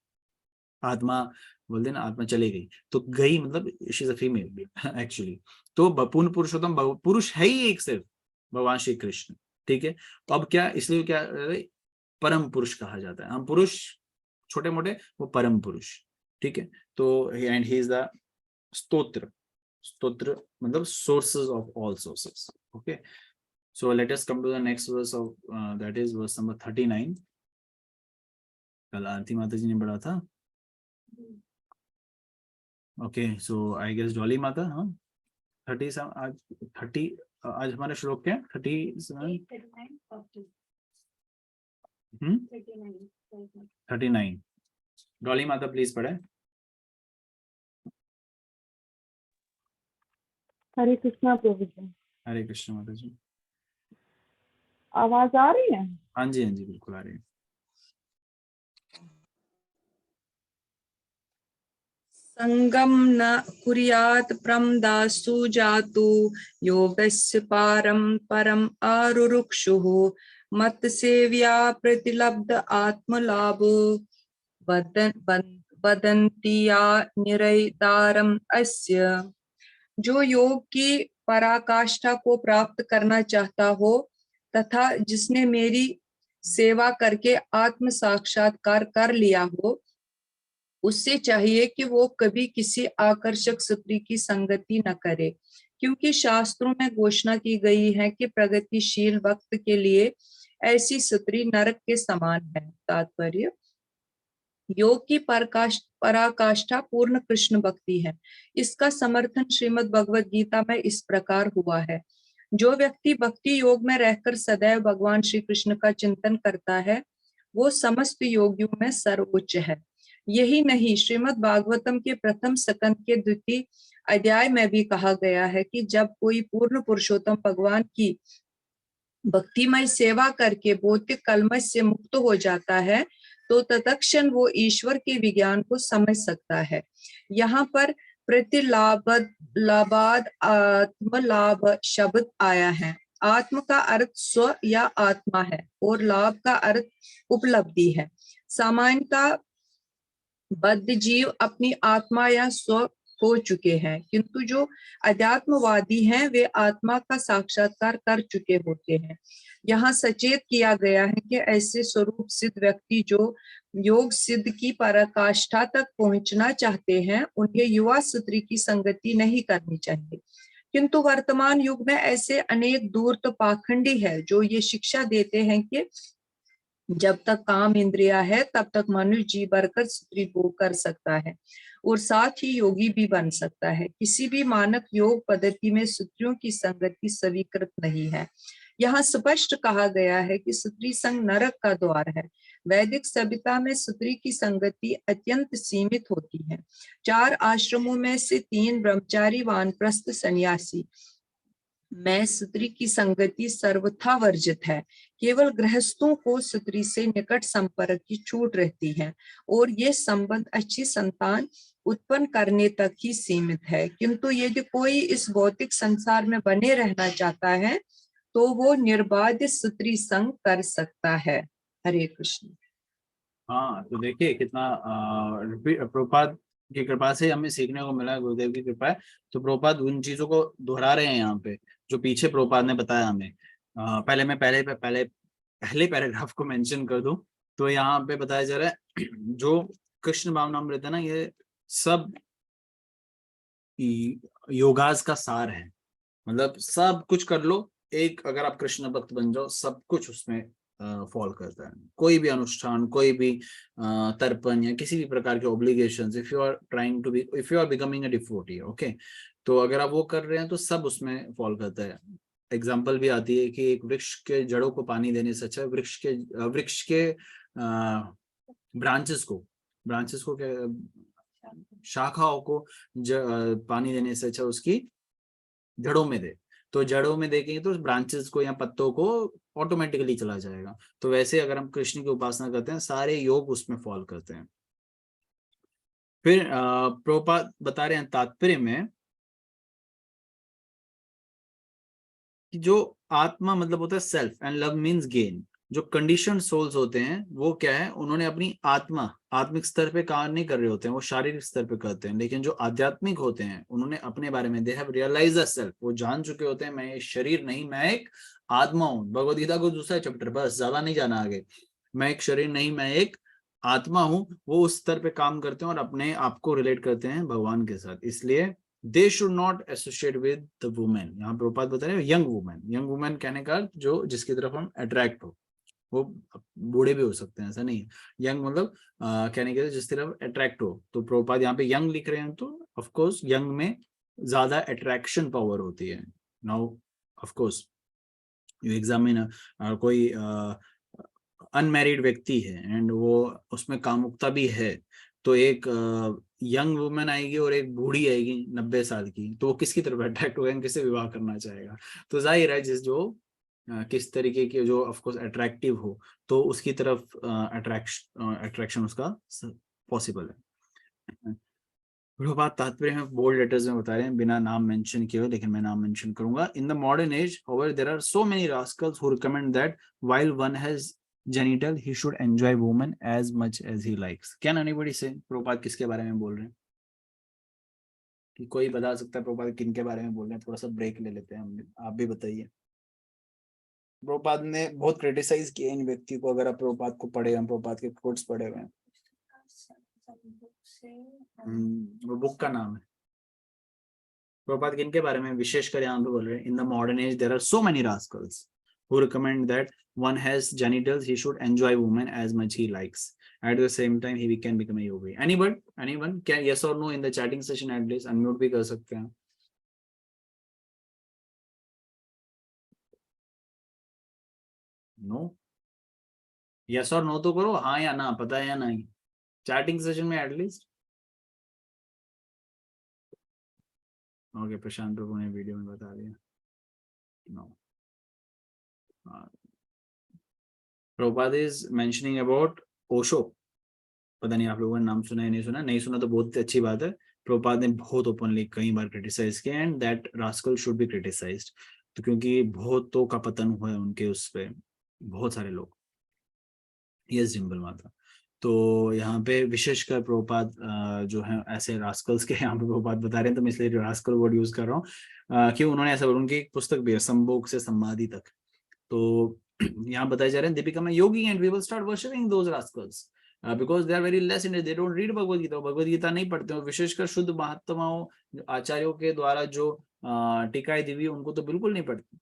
आत्मा बोलते ना, आत्मा चली गई तो गई मतलब she is a female actually. तो पूर्ण पुरुषोत्तम पुरुष है ही एक सिर्फ भगवान श्री कृष्ण, ठीक है। तो अब क्या, इसलिए क्या परम पुरुष कहा जाता है। हम पुरुष छोटे मोटे, वो परम पुरुष, ठीक है। तो एंड ही इज द स्तोत्र, स्तोत्र मतलब sources of all sources, okay. So let us come to the next verse of that is verse number 39। कल आरती माता जी ने पढ़ा था, okay. So I guess Dolly माता, हाँ 30 आज 30 आज हमारे श्लोक क्या 37 39। डॉली माता प्लीज पढ़े। हरे कृष्णा प्रभु जी। हरे कृष्ण माता जी। आवाज आ रही है? हाँ जी, हाँ जी, बिल्कुल आ रही है। संगम न कुर्यात् प्रमदासु जातु योगस्य पारं परम आरुरुक्षुः मत सेव्या प्रतिलब्ध आत्मलाभो वदन्ति या निरयतारम अस्य। जो योग की पराकाष्ठा को प्राप्त करना चाहता हो तथा जिसने मेरी सेवा करके आत्म साक्षात्कार कर लिया हो, उससे चाहिए कि वो कभी किसी आकर्षक स्त्री की संगति न करे, क्योंकि शास्त्रों में घोषणा की गई है कि प्रगतिशील भक्त के लिए ऐसी स्त्री नरक के समान है। तात्पर्य, योग की पराकाष्ठा पूर्ण कृष्ण भक्ति है। इसका समर्थन श्रीमद् भगवद गीता में इस प्रकार हुआ है, जो व्यक्ति भक्ति योग में रहकर सदैव भगवान श्री कृष्ण का चिंतन करता है वो समस्त योगियों में सर्वोच्च है। यही नहीं, श्रीमद् भागवतम के प्रथम स्कंद के द्वितीय अध्याय में भी कहा गया है कि जब कोई पूर्ण पुरुषोत्तम भगवान की भक्तिमय सेवा करके भौतिक कलमश से मुक्त हो जाता है तो तत्क्षण वो ईश्वर के विज्ञान को समझ सकता है। यहाँ पर प्रतिलाभाद आत्मलाभ शब्द आया है। आत्म का अर्थ स्व या आत्मा है और लाभ का अर्थ उपलब्धि है। सामान्यतः बद्ध जीव अपनी आत्मा या स्व हो चुके हैं, किंतु जो अध्यात्मवादी हैं वे आत्मा का साक्षात्कार कर चुके होते हैं। यहाँ सचेत किया गया है कि ऐसे स्वरूप सिद्ध व्यक्ति जो योग सिद्ध की पराकाष्ठा तक पहुंचना चाहते हैं उन्हें युवा स्त्री की संगति नहीं करनी चाहिए। किंतु वर्तमान युग में ऐसे अनेक धूर्त पाखंडी है जो ये शिक्षा देते हैं कि जब तक काम इंद्रिया है तब तक मनुष्य जी भरकर स्त्री भोग कर सकता है और साथ ही योगी भी बन सकता है। किसी भी मानक योग पद्धति में स्त्रियों की संगति स्वीकृत नहीं है। यहाँ स्पष्ट कहा गया है कि स्त्री संग नरक का द्वार है। वैदिक सभ्यता में स्त्री की संगति अत्यंत सीमित होती है। 4 आश्रमों में से 3 ब्रह्मचारी वानप्रस्थ सन्यासी में स्त्री की संगति सर्वथा वर्जित है। केवल गृहस्थों को स्त्री से निकट संपर्क की छूट रहती है और ये संबंध अच्छी संतान उत्पन्न करने तक ही सीमित है। किंतु यदि कोई इस भौतिक संसार में बने रहना चाहता है तो वो निर्बाध स्त्री संग कर सकता है। हरे कृष्ण। हाँ, तो देखिए कितना प्रभुपाद की कृपा से हमें सीखने को मिला, गुरुदेव की कृपा है। तो प्रभुपाद उन चीजों को दोहरा रहे हैं यहाँ पे जो पीछे प्रभुपाद ने बताया हमें। पहले मैं पहले पैराग्राफ को मेंशन कर दूं तो यहाँ पे बताया जा रहा है जो कृष्ण भावनामृत है ना, ये सब योगास का सार है। मतलब सब कुछ कर लो, एक अगर आप कृष्ण भक्त बन जाओ सब कुछ उसमें फॉल करता है। कोई भी अनुष्ठान, कोई भी तर्पण या किसी भी प्रकार के obligations, if you are becoming a devotee, okay, तो अगर आप वो कर रहे हैं तो सब उसमें फॉल करता है। एग्जाम्पल भी आती है कि एक वृक्ष के जड़ों को पानी देने से अच्छा वृक्ष के ब्रांचेस को शाखाओं को पानी देने से अच्छा उसकी जड़ों में दे। तो जड़ों में देखेंगे तो ब्रांचेस को या पत्तों को ऑटोमेटिकली चला जाएगा। तो वैसे अगर हम कृष्ण की उपासना करते हैं सारे योग उसमें फॉल करते हैं। फिर प्रभुपाद बता रहे हैं तात्पर्य में कि जो आत्मा मतलब होता है self and love means gain. जो कंडीशन सोल्स होते हैं वो क्या है, उन्होंने अपनी आत्मिक स्तर पे काम नहीं कर रहे होते हैं, वो शारीरिक स्तर पे करते हैं। लेकिन जो आध्यात्मिक होते हैं उन्होंने अपने बारे में दे हैव रियलाइज्ड सेल्फ, वो जान चुके होते हैं मैं एक शरीर नहीं, मैं एक आत्मा हूँ। भगवद गीता को दूसरा चैप्टर, बस ज्यादा नहीं जाना आगे। मैं एक शरीर नहीं, मैं एक आत्मा हूँ। वो उस स्तर पे काम करते हैं और अपने आप को रिलेट करते हैं भगवान के साथ। इसलिए they should not associate with the women. यहाँ प्रभुपाद बता रहे हैं यंग वुमेन कहने का जो जिसकी तरफ हम अट्रैक्ट हो। वो बूढ़े भी हो सकते हैं, ऐसा नहीं है। यंग मतलब कहने के जिस तरफ अट्रैक्ट हो। तो प्रभुपाद यहाँ पे यंग लिख रहे हैं तो ऑफ कोर्स यंग में ज्यादा अट्रैक्शन पावर होती है। Now of course you examine कोई अनमैरिड व्यक्ति है एंड वो उसमें कामुकता भी है, तो एक यंग वुमेन आएगी और एक बूढ़ी आएगी 90 साल की, तो वो किसकी तरफ अट्रैक्ट होगा, किससे विवाह करना चाहेगा। तो जाहिर है किस तरीके के जो ऑफ कोर्स अट्रैक्टिव हो तो उसकी तरफ अट्रैक्शन उसका पॉसिबल है। प्रभुपाद तात्पर्य में बोल्ड लेटर्स में बता रहे हैं बिना नाम मेंशन किए हुए, लेकिन मैं नाम मेंशन करूंगा। इन the modern as however there are so many rascals who recommend that while one has genital he should enjoy woman as much as he likes. Can anybody say Prabhupada किसके बारे में बोल रहे हैं? कि कोई बता सकता है प्रभुपाद किन के बारे में बोल रहे हैं? थोड़ा सा ब्रेक ले लेते हैं हम, आप भी बताइए। प्रभुपाद ने बहुत क्रिटिसाइज किया इन व्यक्ति को। अगर आप प्रभुपाद को पढ़े हैं, प्रभुपाद के कोट्स पढ़े हुए हैं, वो बुक का नाम है। प्रभुपाद किनके बारे में विशेषकर यहाँ पे बोल रहे हैं? In the modern age there are so many rascals who recommend that one has genitals he should enjoy women as much he likes, at the same time he can become a yogi. Anyone can yes or no in the chatting session at least unmute भी कर सकते हैं। No, yes और no तो करो, हाँ या ना, पता है या नहीं, चैटिंग सेशन में एटलीस्ट। ओके, प्रशांत प्रभु ने वीडियो में बता दिया, no. Prabhupada is mentioning about Osho, पता नहीं आप लोगों ने नाम सुना है नहीं सुना, नहीं सुना तो बहुत अच्छी बात है। प्रभुपाद ने बहुत ओपनली कई बार क्रिटिसाइज किया, and that rascal should be criticised, तो क्योंकि बहुतों का पतन हुआ है उनके उस पे, बहुत सारे लोग। यस जिम्बल माता, तो यहाँ पे विशेषकर प्रभुपाद जो है ऐसे रास्कल्स के यहाँ पे प्रभुपाद बता रहे हैं, तो मैं इसलिए रास्कल वर्ड यूज कर रहा हूँ कि उन्होंने ऐसा, उनकी एक पुस्तक भी है संभोग से समाधि तक, तो यहाँ बताए जा रहे हैं they become a yogi and we will start worshipping those rascals because they are very less in, they don't read Bhagavad Gita, Bhagavad Gita नहीं पढ़ते हो, विशेषकर शुद्ध महात्माओं आचार्यों के द्वारा जो टीकाएं दी हुई उनको तो बिल्कुल नहीं पढ़ते,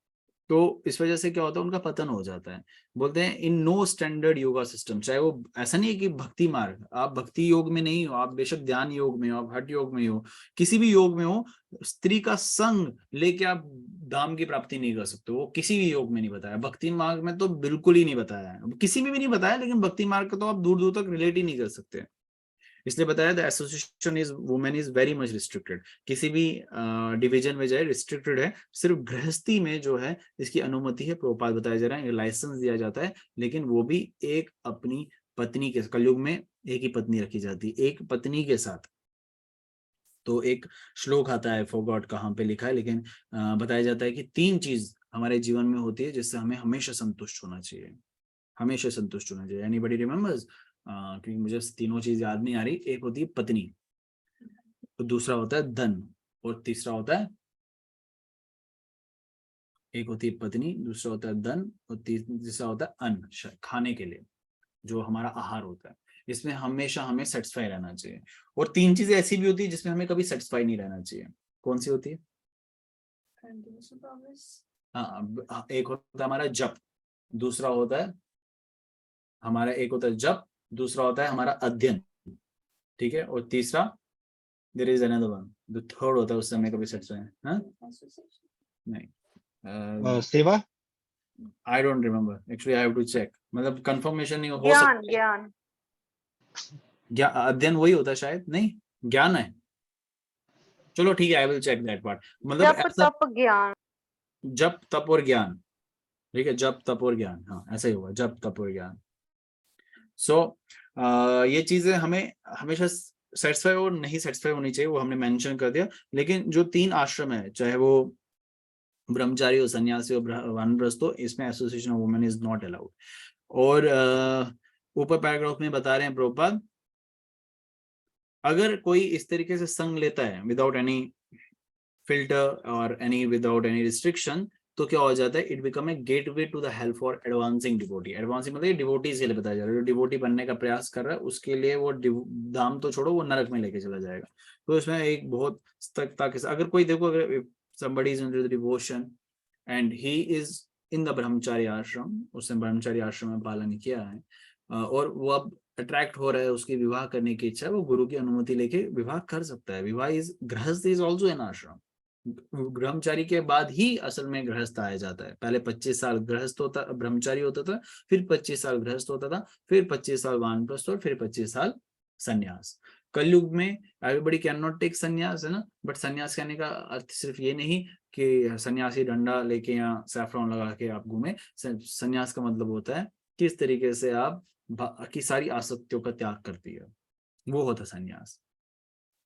तो इस वजह से क्या होता है उनका पतन हो जाता है। बोलते हैं in no standard yoga system, चाहे वो ऐसा नहीं है कि भक्ति मार्ग, आप भक्ति योग में नहीं हो, आप बेशक ध्यान योग में हो, आप हठ योग में हो, किसी भी योग में हो, स्त्री का संग लेके आप धाम की प्राप्ति नहीं कर सकते, वो किसी भी योग में नहीं बताया, भक्ति मार्ग में तो बिल्कुल ही नहीं बताया है, किसी में भी नहीं बताया, लेकिन भक्ति मार्ग का तो आप दूर दूर तक रिलेट ही नहीं कर सकते, इसलिए बताया the association is women is very much restricted, किसी भी डिवीजन में जाए रिस्ट्रिक्टेड है, सिर्फ गृहस्थी में जो है इसकी अनुमति है, प्रभुपाद बताया जा रहा है, लाइसेंस दिया जाता है, लेकिन वो भी एक अपनी पत्नी के, कलयुग में एक ही पत्नी रखी जाती है, एक पत्नी के साथ। तो एक श्लोक आता है, फॉरगॉट कहाँ पे लिखा है, लेकिन बताया जाता है कि 3 चीज हमारे जीवन में होती है जिससे हमें हमेशा संतुष्ट होना चाहिए, हमेशा संतुष्ट होना चाहिए। Anybody remembers? क्योंकि मुझे तीनों चीज याद नहीं आ रही, एक होती है पत्नी, तो दूसरा होता है धन, और तीसरा होता है, एक होती है पत्नी, दूसरा होता है धन, और तीसरा होता है अन्न, खाने के लिए जो हमारा आहार होता है, इसमें हमेशा हमें सेटिस्फाई रहना चाहिए। और 3 चीजें ऐसी भी होती है जिसमें हमें कभी सेटिस्फाई नहीं रहना चाहिए, कौन सी होती है? हाँ, एक होता है हमारा जप, दूसरा होता है हमारा, एक होता है जप, दूसरा होता है हमारा अध्ययन, ठीक है, और तीसरा there is another one, the third होता है उससे हमें कभी सेटिस्फाई नहीं, सेवा, I don't remember actually, I have to check, मतलब कंफर्मेशन नहीं हो ज्ञान सकता, ज्ञान अध्ययन वही होता है शायद, नहीं ज्ञान है, चलो ठीक है, I will check that part, मतलब जप ऐसा तप ज्ञान जप तप और ज्ञान, ठीक है, जप तप और ज्ञान, हाँ ऐसा ही होगा, जप तप और ज्ञान। सो ये चीजें हमें हमेशा सेटिस्फाई और नहीं सेटिस्फाई होनी चाहिए, वो हमने मेंशन कर दिया, लेकिन जो 3 आश्रम है, चाहे वो ब्रह्मचारी हो, सन्यासी हो, वानप्रस्थ हो, इसमें association of women is not allowed. और ऊपर पैराग्राफ में बता रहे हैं प्रभुपाद, अगर कोई इस तरीके से संग लेता है विदाउट एनी फिल्टर और एनी विदाउट एनी रिस्ट्रिक्शन, तो क्या हो जाता है, it become a gateway to the help for advancing devotee, advancing मतलब डिवोटीज के लिए बताया जा रहा है, जो डिवोटी बनने का प्रयास कर रहा है उसके लिए वो धाम तो छोड़ो, वो नरक में लेके चला जाएगा। तो इसमें एक बहुत सतर्कता के साथ, अगर कोई देखो, अगर somebody is into the devotion and he is in the ब्रह्मचारी आश्रम, उसने ब्रह्मचारी आश्रम में पालन किया है और वो अब अट्रैक्ट हो रहा है, उसकी विवाह करने की इच्छा है, वो गुरु की अनुमति लेके विवाह कर सकता है। विवाह इज, गृहस्थ इज ऑल्सो एन आश्रम, ब्रह्मचारी के बाद ही असल में गृहस्थ आया जाता है, पहले 25 साल गृहस्थ होता, ब्रह्मचारी होता था, फिर 25 साल गृहस्थ होता था, फिर 25 साल वानप्रस्थ और फिर 25 साल संन्यास। कलयुग में एवरीबॉडी कैन नॉट टेक संन्यास, है ना, बट संन्यास कहने का अर्थ सिर्फ ये नहीं कि सन्यासी डंडा लेके या सैफरॉन लगा के आप घूमे, संन्यास का मतलब होता है किस तरीके से आप की सारी आसक्तियों का त्याग करती है, वो होता संन्यास।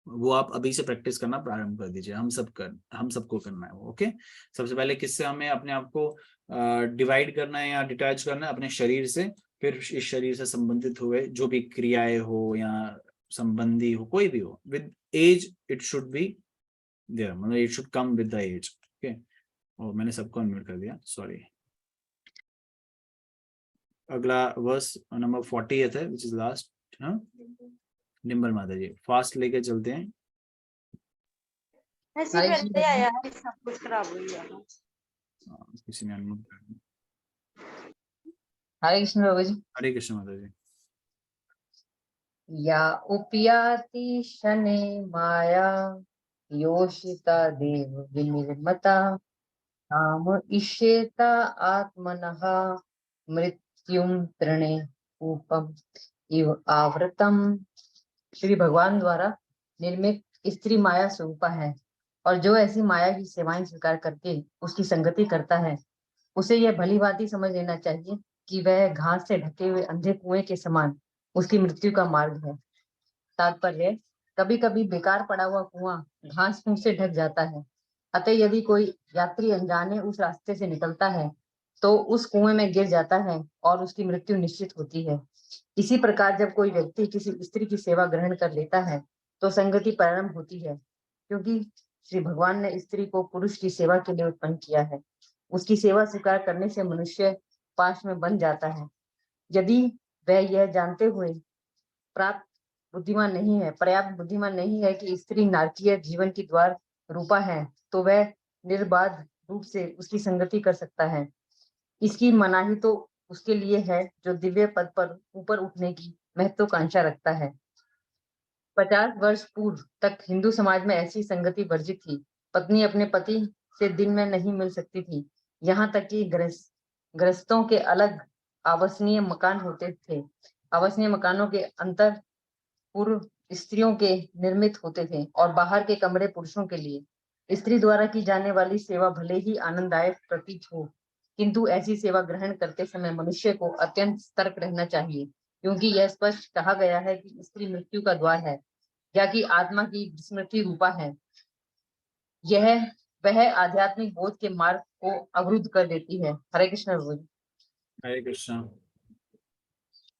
वो आप अभी से प्रैक्टिस करना प्रारंभ कर दीजिए, हम सबको करना है वो। ओके, सबसे पहले किससे हमें अपने आप को डिवाइड करना है या डिटैच करना है, अपने शरीर से, फिर इस शरीर से संबंधित हुए जो भी क्रियाएं हो या संबंधी हो, कोई भी हो, with age it should be there, मतलब it should come with the age. Okay, और मैंने सबको अनम्यूट कर दिया, सॉरी। अगला वर्स नंबर 40 है, विच इज लास्ट। हाँ, डिम्बल माता जी फास्ट लेके चलते हैं। ऐसे पहले आया है, सब कुछ खराब हो गया। किसी ने अनम्यूट कर दिया। हरे कृष्ण बाबा जी। हरे कृष्ण माता जी। या उपयाति शने माया योषिता देव विनिर्मता नाम इष्येता आत्मनः मृत्युम तृणे ऊपम इव आवृतम। श्री भगवान द्वारा निर्मित स्त्री माया स्वरूपा है, और जो ऐसी माया की सेवाएं स्वीकार करके उसकी संगति करता है, उसे यह भली भांति समझ लेना चाहिए कि वह घास से ढके हुए अंधे कुएं के समान उसकी मृत्यु का मार्ग है। तात्पर्य, कभी कभी बेकार पड़ा हुआ कुआं घास फूस से ढक जाता है, अतः यदि कोई यात्री अनजाने उस रास्ते से निकलता है तो उस कुएं में गिर जाता है और उसकी मृत्यु निश्चित होती है। इसी प्रकार जब कोई व्यक्ति किसी स्त्री की सेवा ग्रहण कर लेता है तो संगति प्रारंभ होती है, क्योंकि श्री भगवान ने स्त्री को पुरुष की सेवा के लिए उत्पन्न किया है। उसकी सेवा स्वीकार करने से मनुष्य पाश में बन जाता है। यदि वह यह जानते हुए पर्याप्त बुद्धिमान नहीं है कि स्त्री नारकीय जीवन की द्वार रूपा है, तो वह निर्बाध रूप से उसकी संगति कर सकता है। इसकी मनाही तो उसके लिए है जो दिव्य पद पर ऊपर उठने की महत्वाकांक्षा रखता है। 50 वर्ष पूर्व तक हिंदू समाज में ऐसी संगति वर्जित थी। पत्नी अपने पति से दिन में नहीं मिल सकती थी। यहाँ तक कि गृहस्थों के अलग आवासनीय मकान होते थे। आवासनीय मकानों के अंतर पूर्व स्त्रियों के निर्मित होते थे और बाहर के कमरे पुरुषों के लिए। स्त्री द्वारा की जाने वाली सेवा भले ही आनंददायक प्रतीत हो, किंतु ऐसी सेवा ग्रहण करते समय मनुष्य को अत्यंत सतर्क रहना चाहिए, क्योंकि यह स्पष्ट कहा गया है कि स्त्री मृत्यु का द्वार है या कि आत्मा की स्मृति रूपा है। यह वह आध्यात्मिक बोध के मार्ग को अवरुद्ध कर देती है। हरे कृष्ण बोल। हरे कृष्ण।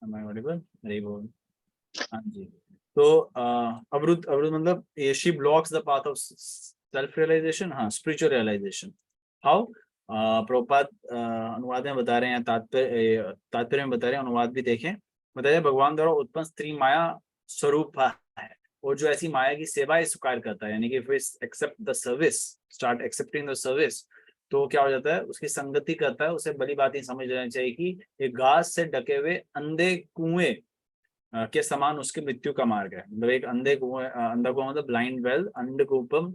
हरे बोल। हाँ जी। तो अवरुद्ध मतलब she blocks the path of self realisation, हाँ, स्पिरिचुअल रियलाइजेशन। हाउ? प्रभुपाद अनुवाद में बता रहे हैं, तात्पर्य में बता रहे हैं, अनुवाद भी देखें। बताइए, भगवान द्वारा उत्पन्न स्त्री माया स्वरूप है, और जो ऐसी माया की सेवा स्वीकार करता है, यानी कि if accept the service, start accepting the service, तो क्या हो जाता है, उसकी संगति करता है। उसे भली बात ही समझ लेना चाहिए कि एक घास से ढके हुए अंधे कुएं के समान उसकी मृत्यु का मार्ग है। मतलब एक अंधे कुएं, अंधा कुआं मतलब ब्लाइंड वेल, अंधकूपम,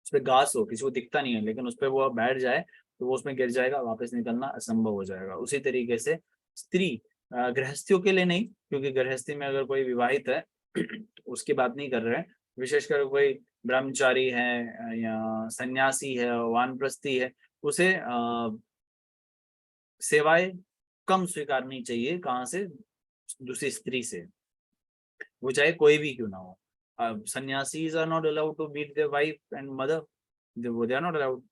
उस पर घास हो, किसी को दिखता नहीं है, लेकिन उस पर वो बैठ जाए तो वो उसमें गिर जाएगा, वापस निकलना असंभव हो जाएगा। उसी तरीके से स्त्री गृहस्थियों के लिए नहीं, क्योंकि गृहस्थी में अगर कोई विवाहित है उसकी बात नहीं कर रहे हैं, विशेषकर कोई ब्रह्मचारी है या सन्यासी है, वानप्रस्थी है, उसे सेवाएं कम स्वीकारनी चाहिए। कहाँ से? दूसरी स्त्री से, वो चाहे कोई भी क्यों ना हो। Sannyasis are not allowed to beat their wife and mother, वो दे आर नॉट अलाउड।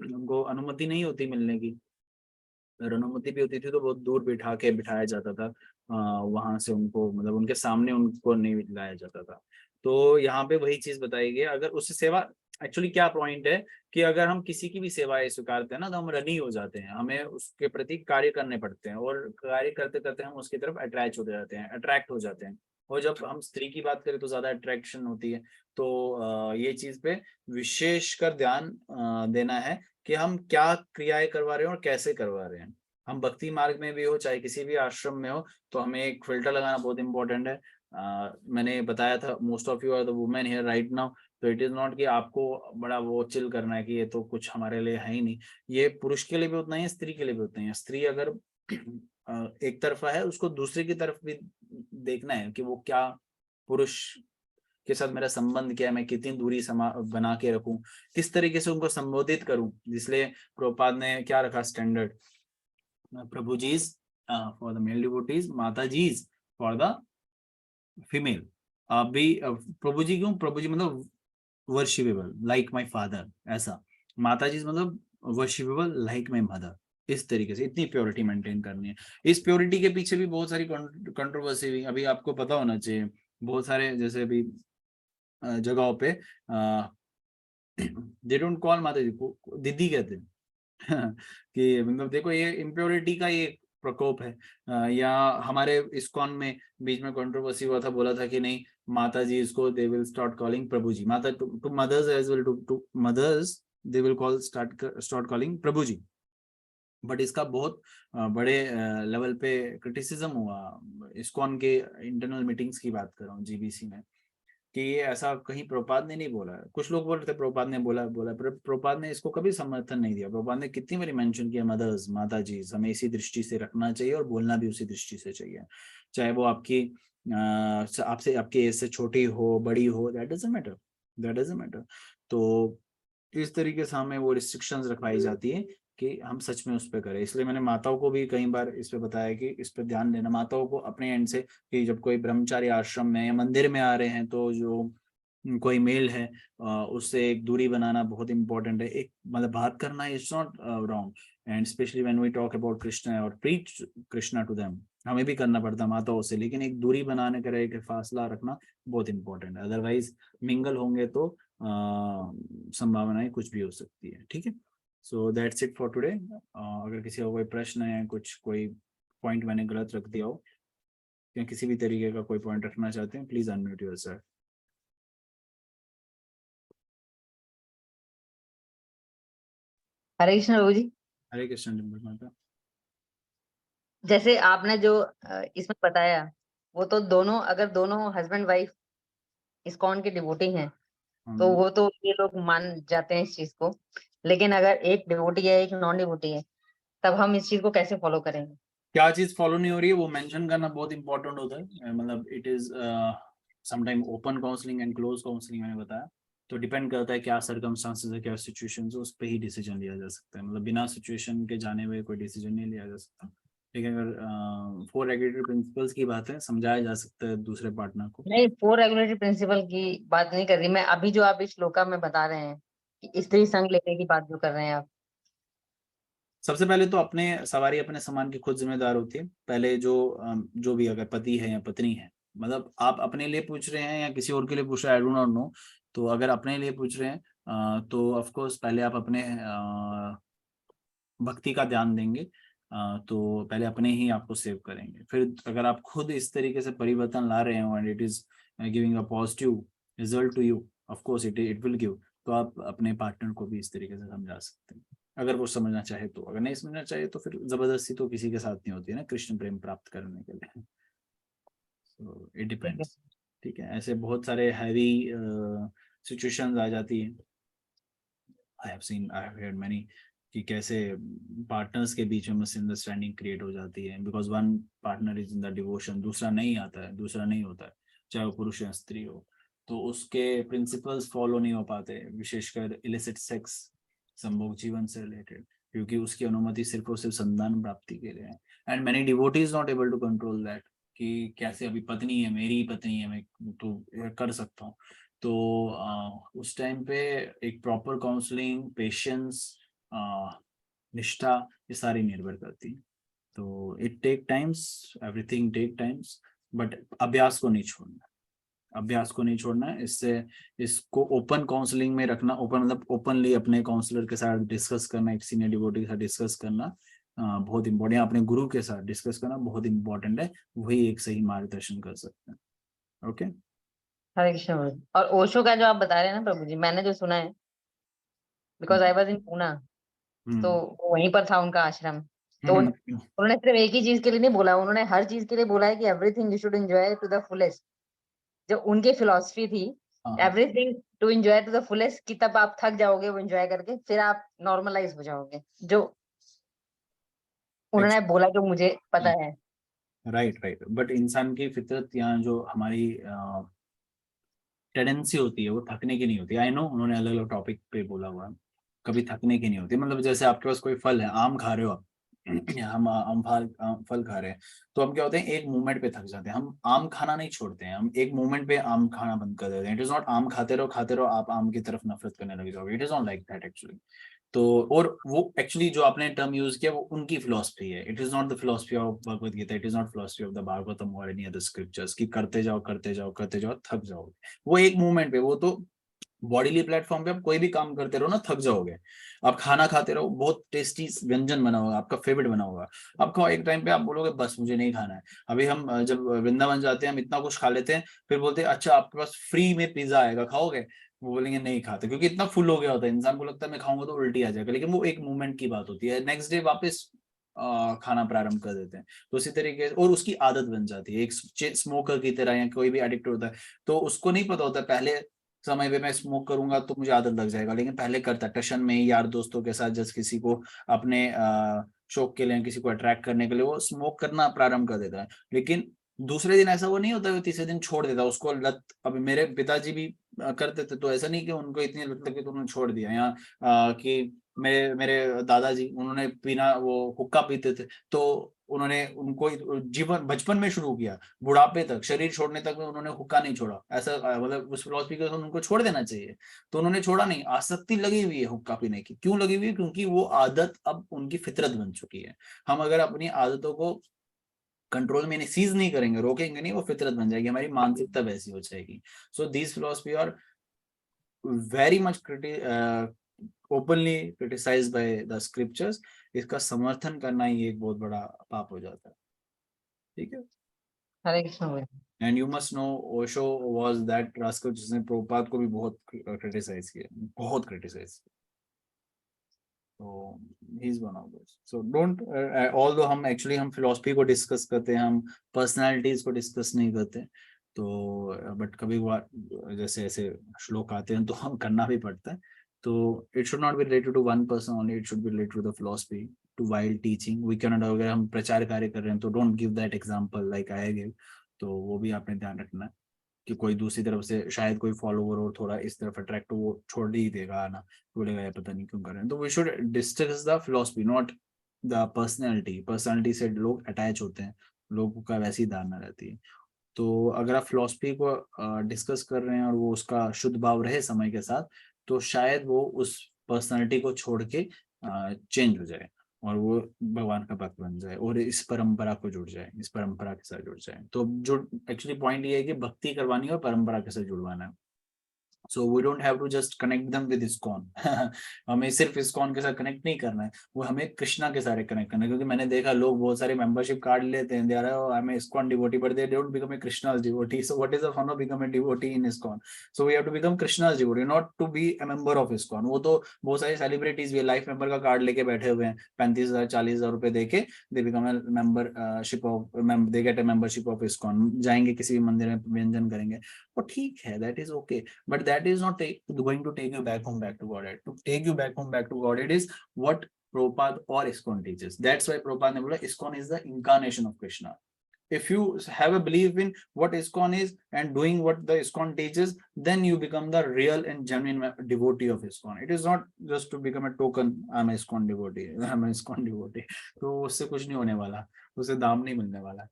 उनको अनुमति नहीं होती मिलने की। अगर अनुमति भी होती थी तो बहुत दूर बिठाया जाता था, वहां से उनको, मतलब उनके सामने उनको नहीं लाया जाता था। तो यहाँ पे वही चीज बताई गई। अगर उससे सेवा, एक्चुअली क्या पॉइंट है कि अगर हम किसी की भी सेवाएं स्वीकारते हैं ना, तो हम रनी हो जाते हैं, हमें उसके प्रति कार्य करने पड़ते हैं, और कार्य करते करते हम उसकी तरफ अट्रैक्ट हो जाते हैं। और जब हम स्त्री की बात करें तो ज्यादा अट्रैक्शन होती है। तो ये चीज पे विशेष कर ध्यान देना है कि हम क्या क्रियाएं करवा रहे हैं और कैसे करवा रहे हैं। हम भक्ति मार्ग में भी हो, चाहे किसी भी आश्रम में हो, तो हमें एक फिल्टर लगाना बहुत इंपॉर्टेंट है। मैंने बताया था, most of you are the women here right now, तो इट इज नॉट कि आपको बड़ा वो चिल करना है कि ये तो कुछ हमारे लिए है ही नहीं। ये पुरुष के लिए भी उतना ही है, स्त्री के लिए भी उतना ही है। स्त्री अगर एक तरफा है, उसको दूसरे की तरफ भी देखना है कि वो क्या, पुरुष के साथ मेरा संबंध क्या है, मैं कितनी दूरी बना के रखूं, किस तरीके से उनको संबोधित करूं। इसलिए प्रभुपाद ने क्या रखा standard, Prabhu jis for the male devotees, Mata jis for the female. अभी प्रभु जी क्यों? प्रभु जी मतलब वर्शिपेबल लाइक माय फादर, ऐसा। माता जी मतलब वर्शिपेबल लाइक माय मदर। इस तरीके से इतनी प्योरिटी मेंटेन करनी है। इस प्योरिटी के पीछे भी बहुत सारी कंट्रोवर्सी हुई, अभी आपको पता होना चाहिए। बहुत सारे, जैसे अभी जगहों पे दे डोंट कॉल माता जी को दीदी कहते हैं कि मतलब देखो, ये इम्प्योरिटी का ये प्रकोप है। या हमारे इस्कॉन में बीच में कंट्रोवर्सी हुआ था, बोला था कि नहीं, माता जी इसको they will start calling Prabhu ji, माता to mothers as well, to mothers they will call start calling Prabhu ji. But इसका बहुत बड़े लेवल पे क्रिटिसिज्म हुआ। इस्कॉन के इंटरनल मीटिंग्स की बात कर रहा हूँ, जीबीसी में। कि ये ऐसा कहीं प्रभुपाद ने नहीं बोला है। कुछ लोग बोल रहे थे प्रभुपाद ने बोला पर प्रभुपाद ने इसको कभी समर्थन नहीं दिया। प्रभुपाद ने कितनी बारी मेंशन किया मदर्स, माता जी, हमें इसी दृष्टि से रखना चाहिए और बोलना भी उसी दृष्टि से चाहिए, चाहे वो आपकी आपसे आपके एज से छोटी हो बड़ी हो, that doesn't matter, that doesn't matter. तो इस तरीके से हमें वो रिस्ट्रिक्शंस रखवाई जाती है कि हम सच में उस पर करें। इसलिए मैंने माताओं को भी कई बार इस पे बताया कि इस पे ध्यान देना, माताओं को अपने एंड से, कि जब कोई ब्रह्मचारी आश्रम में या मंदिर में आ रहे हैं तो जो कोई मेल है उससे एक दूरी बनाना बहुत इंपॉर्टेंट है। एक मतलब बात करना is not wrong, and specially when we talk about Krishna और प्रीच कृष्णा टू देम, हमें भी करना पड़ता माताओं से, लेकिन एक दूरी बनाने का एक फासला रखना बहुत इंपॉर्टेंट है। अदरवाइज मिंगल होंगे तो संभावनाएं कुछ भी हो सकती है। ठीक है, so that's it for today. अगर किसी का कोई प्रश्न है, कुछ कोई पॉइंट मैंने गलत रख दिया हो या किसी भी तरीके का कोई पॉइंट रखना चाहते हैं, प्लीज अनम्यूट योरसेल्फ। हरे कृष्ण प्रभु जी। हरे कृष्ण माता। जैसे आपने जो इसमें बताया, वो तो दोनों, अगर दोनों हस्बैंड वाइफ इस्कॉन के डिवोटी हैं तो वो तो ये लोग मान जाते हैं इस चीज को, लेकिन अगर एक डिवोटी है एक नॉन डिवोटी है, तब हम इस चीज को कैसे फॉलो करेंगे? क्या चीज फॉलो नहीं हो रही है वो मेंशन करना बहुत इंपॉर्टेंट होता है। मतलब it is sometime open counselling and close counselling मैंने बताया, तो डिपेंड करता है क्या सर्कमस्टांसेस है, क्या सिचुएशन है, उस पर ही डिसीजन लिया जा सकता है। मतलब बिना सिचुएशन के जाने हुए कोई डिसीजन नहीं लिया जा सकता। लेकिन अगर 4 रेगुलेटरी प्रिंसिपल्स की बात है, समझाया जा सकता है दूसरे पार्टनर को। नहीं, 4 रेगुलेटरी प्रिंसिपल की बात नहीं कर रही मैं, अभी जो आप इस श्लोका में बता रहे हैं कि स्त्री संग लेने की बात जो कर रहे हैं आप। सबसे पहले तो अपने सवारी अपने सामान की खुद जिम्मेदार होती है। पहले जो भी अगर पति है या पत्नी है, मतलब आप अपने लिए पूछ रहे हैं या किसी और के लिए पूछ रहे हैं, आई डू नॉट नो। तो अगर अपने लिए पूछ रहे हैं तो ऑफ कोर्स पहले आप अपने भक्ति का ध्यान देंगे, तो पहले अपने ही आपको सेव करेंगे। फिर अगर आप खुद इस तरीके से परिवर्तन ला रहे हो and it is giving a positive result to you, of course it will give, तो आप अपने पार्टनर को भी इस तरीके से समझा सकते हैं अगर वो समझना चाहे तो। अगर नहीं समझना चाहे तो फिर जबरदस्ती तो किसी के साथ नहीं होती है ना कृष्ण प्रेम प्राप्त करने के लिए। So it depends. ठीक है, ऐसे बहुत सारे हैवी सिचुएशंस आ जाती है। आई हैव हर्ड मैनी कि कैसे पार्टनर्स के बीच में मिसअंडरस्टैंडिंग क्रिएट हो जाती है because one partner is in the devotion, दूसरा नहीं आता है, दूसरा नहीं होता है, चाहे वो पुरुष या स्त्री हो, तो उसके प्रिंसिपल्स फॉलो नहीं हो पाते, विशेषकर इलिसिट सेक्स, संभोग जीवन से रिलेटेड, क्योंकि उसकी अनुमति सिर्फ और सिर्फ संतान प्राप्ति के लिए है। And many devotees not able to control that कि कैसे अभी पत्नी है, मेरी पत्नी है, मैं तो कर सकता हूँ। तो उस टाइम पे एक प्रॉपर काउंसलिंग, पेशेंस, निष्ठा, ये सारी निर्भर करती है। तो it take times, everything take times, but अभ्यास को नहीं छोड़ना, अभ्यास को नहीं छोड़ना है। इससे इसको ओपन काउंसलिंग में रखना, ओपन मतलब ओपनली अपने काउंसलर के साथ डिस्कस करना, एक सीनियर डिवोटी के साथ डिस्कस करना बहुत इंपॉर्टेंट है, अपने गुरु के साथ डिस्कस करना बहुत इंपॉर्टेंट है, वही एक सही मार्गदर्शन कर सकते हैं। ओके, हरे कृष्ण प्रभु। और ओशो का जो आप बता रहे हैं ना प्रभु जी, मैंने जो सुना है, because I was in Poona, तो वहीं पर था उनका आश्रम, तो उन्होंने सिर्फ एक ही चीज के लिए नहीं बोला, उन्होंने हर चीज के लिए बोला है कि everything you should enjoy to the fullest. जो उनकी फिलॉसफी थी, everything to enjoy to the fullest, कि तब आप थक जाओगे वो एंजॉय करके, फिर आप नॉर्मलाइज हो जाओगे, जो उन्होंने बोला, जो मुझे पता है। राइट, बट इंसान की फितरत या जो हमारी टेंडेंसी होती है वो थकने की नहीं होती। आई नो उन्होंने अलग अलग टॉपिक पे बोला हुआ है, कभी थकने की नहीं होती। मतलब जैसे आपके पास कोई फल है, आम खा रहे हो आप, या हम फल खा रहे हैं, तो हम क्या होते हैं, एक मोमेंट पे थक जाते हैं। हम आम खाना नहीं छोड़ते हैं, हम एक मोमेंट पे आम खाना बंद कर देते हैं। इट इज नॉट आम खाते रहो आप आम की तरफ नफरत करने लग जाओगे, it is not like that actually. तो और वो एक्चुअली जो आपने टर्म यूज किया वो उनकी फिलॉसफी है, it is not the philosophy of Bhagavad Gita, it is not philosophy of the Bhagavatam और एनी अदर स्क्रिप्चर्स कि करते जाओ थक जाओगे। वो एक मूवमेंट पे, वो तो बॉडीली प्लेटफॉर्म पे आप कोई भी काम करते रहो ना, थक जाओगे। आप खाना खाते रहो, बहुत टेस्टी व्यंजन बना होगा, आपका फेवरेट बना होगा, आप खाओ, एक टाइम पे आप बोलोगे बस मुझे नहीं खाना है। अभी हम जब वृंदावन जाते हैं, हम इतना कुछ खा लेते हैं, फिर बोलते हैं अच्छा आपके पास फ्री में पिज्जा आएगा, खाओगे? वो बोलेंगे नहीं खाते, क्योंकि इतना फुल हो गया होता है, इंसान को लगता है मैं खाऊंगा तो उल्टी आ जाएगा। लेकिन वो एक मूवमेंट की बात होती है, नेक्स्ट डे वापस खाना प्रारंभ कर देते हैं। तो उसी तरीके से और उसकी आदत बन जाती है, एक स्मोकर की तरह, या कोई भी एडिक्ट होता है तो उसको नहीं पता होता पहले समय पे मैं स्मोक करूंगा तो मुझे आदत लग जाएगा, लेकिन पहले करता टशन में यार दोस्तों के साथ, जस्ट किसी को अपने शौक के लिए, किसी को अट्रैक्ट करने के लिए वो स्मोक करना प्रारंभ कर देता है। लेकिन दूसरे दिन ऐसा वो नहीं होता, वो तीसरे दिन छोड़ देता, उसको लत। अभी मेरे पिताजी भी करते थे, तो ऐसा नहीं कि उनको इतनी लत लगी तो उन्होंने छोड़ दिया, या कि मेरे दादाजी उन्होंने पीना, वो हुक्का पीते थे तो उन्होंने उनको जीवन बचपन में शुरू किया, बुढ़ापे तक, शरीर छोड़ने तक में उन्होंने हुक्का नहीं छोड़ा। ऐसा मतलब उस फिलॉसफी के उनको छोड़ देना चाहिए, तो उन्होंने छोड़ा नहीं। आसक्ति लगी हुई है हुक्का पीने की, क्यों लगी हुई है? क्योंकि वो आदत अब उनकी फितरत बन चुकी है। हम अगर अपनी आदतों को कंट्रोल में सीज नहीं करेंगे, रोकेंगे नहीं, वो फितरत बन जाएगी, हमारी मानसिकता वैसी हो जाएगी। So this philosophy are very much openly criticised by the scriptures. इसका समर्थन करना ही एक बहुत बड़ा पाप हो जाता है। ठीक है, हरे कृष्ण भैया। And you must know Osho was that rascal जिसने प्रभुपाद को भी बहुत क्रिटिसाइज किया, बहुत क्रिटिसाइज किया। So he's one of those. So don't although हम एक्चुअली हम फिलोसफी को डिस्कस करते हैं, हम पर्सनालिटीज को डिस्कस नहीं करते, तो बट कभी जैसे ऐसे श्लोक आते हैं तो हम करना भी पड़ता है। तो it should not be related to one person only, it should be related to the philosophy, to while teaching. We can not, अगर हम प्रचार कार्य कर रहे हैं तो don't give that example like I give. तो वो भी आपने ध्यान रखना है कि कोई दूसरी तरफ से शायद कोई फॉलोवर और थोड़ा इस तरफ अट्रैक्ट हो, वो छोड़ ही देगा आना, बोलेगा यार पता नहीं क्यों कर रहे हैं। तो we should discuss the philosophy, not the personality. Personality से लोग अटैच होते हैं, लोगों का वैसी धारणा रहती है। तो अगर आप फिलॉसफी को डिस्कस कर रहे हैं और वो उसका शुद्ध भाव रहे समय के साथ, तो शायद वो उस पर्सनैलिटी को छोड़ के चेंज हो जाए और वो भगवान का भक्त बन जाए और इस परंपरा को जुड़ जाए, इस परंपरा के साथ जुड़ जाए। तो जो एक्चुअली पॉइंट ये है कि भक्ति करवानी है और परंपरा के साथ जुड़वाना है। So we don't have to just connect them with ISKCON. हमें सिर्फ इस्कॉन के साथ कनेक्ट नहीं करना है, वो हमें कृष्णा के साथ कनेक्ट करना है। क्योंकि मैंने देखा लोग बहुत सारे मेंबरशिप कार्ड लेते हैं, they are I am ISKCON devotee, but they don't become a Krishna's devotee. So what is the fun of become a devotee in ISKCON? So we have to become Krishna's devotee, not to be a member of ISKCON. वो तो बहुत सारे celebrities भी life member का card लेके बैठे हुए हैं, 35,000 40,000 रुपए देके they become a membership of, they get A membership of ISKCON. जाएंगे किसी भी मंदिर में, व्यंजन करेंगे, वो ठीक है, that is okay, but that is not going to take you back home back to Godhead. To take you back home back to Godhead is what Prabhupada or ISKCON teaches. That's why Prabhupada ne bola ISKCON is the incarnation of Krishna. If you have a belief in what ISKCON is and doing what the ISKCON teaches, then you become the real and genuine devotee of ISKCON. It is not just to become a token, I'm a ISKCON devotee, I'm a ISKCON devotee. तो उससे कुछ नहीं होने वाला, उससे दाम नहीं मिलने वाला,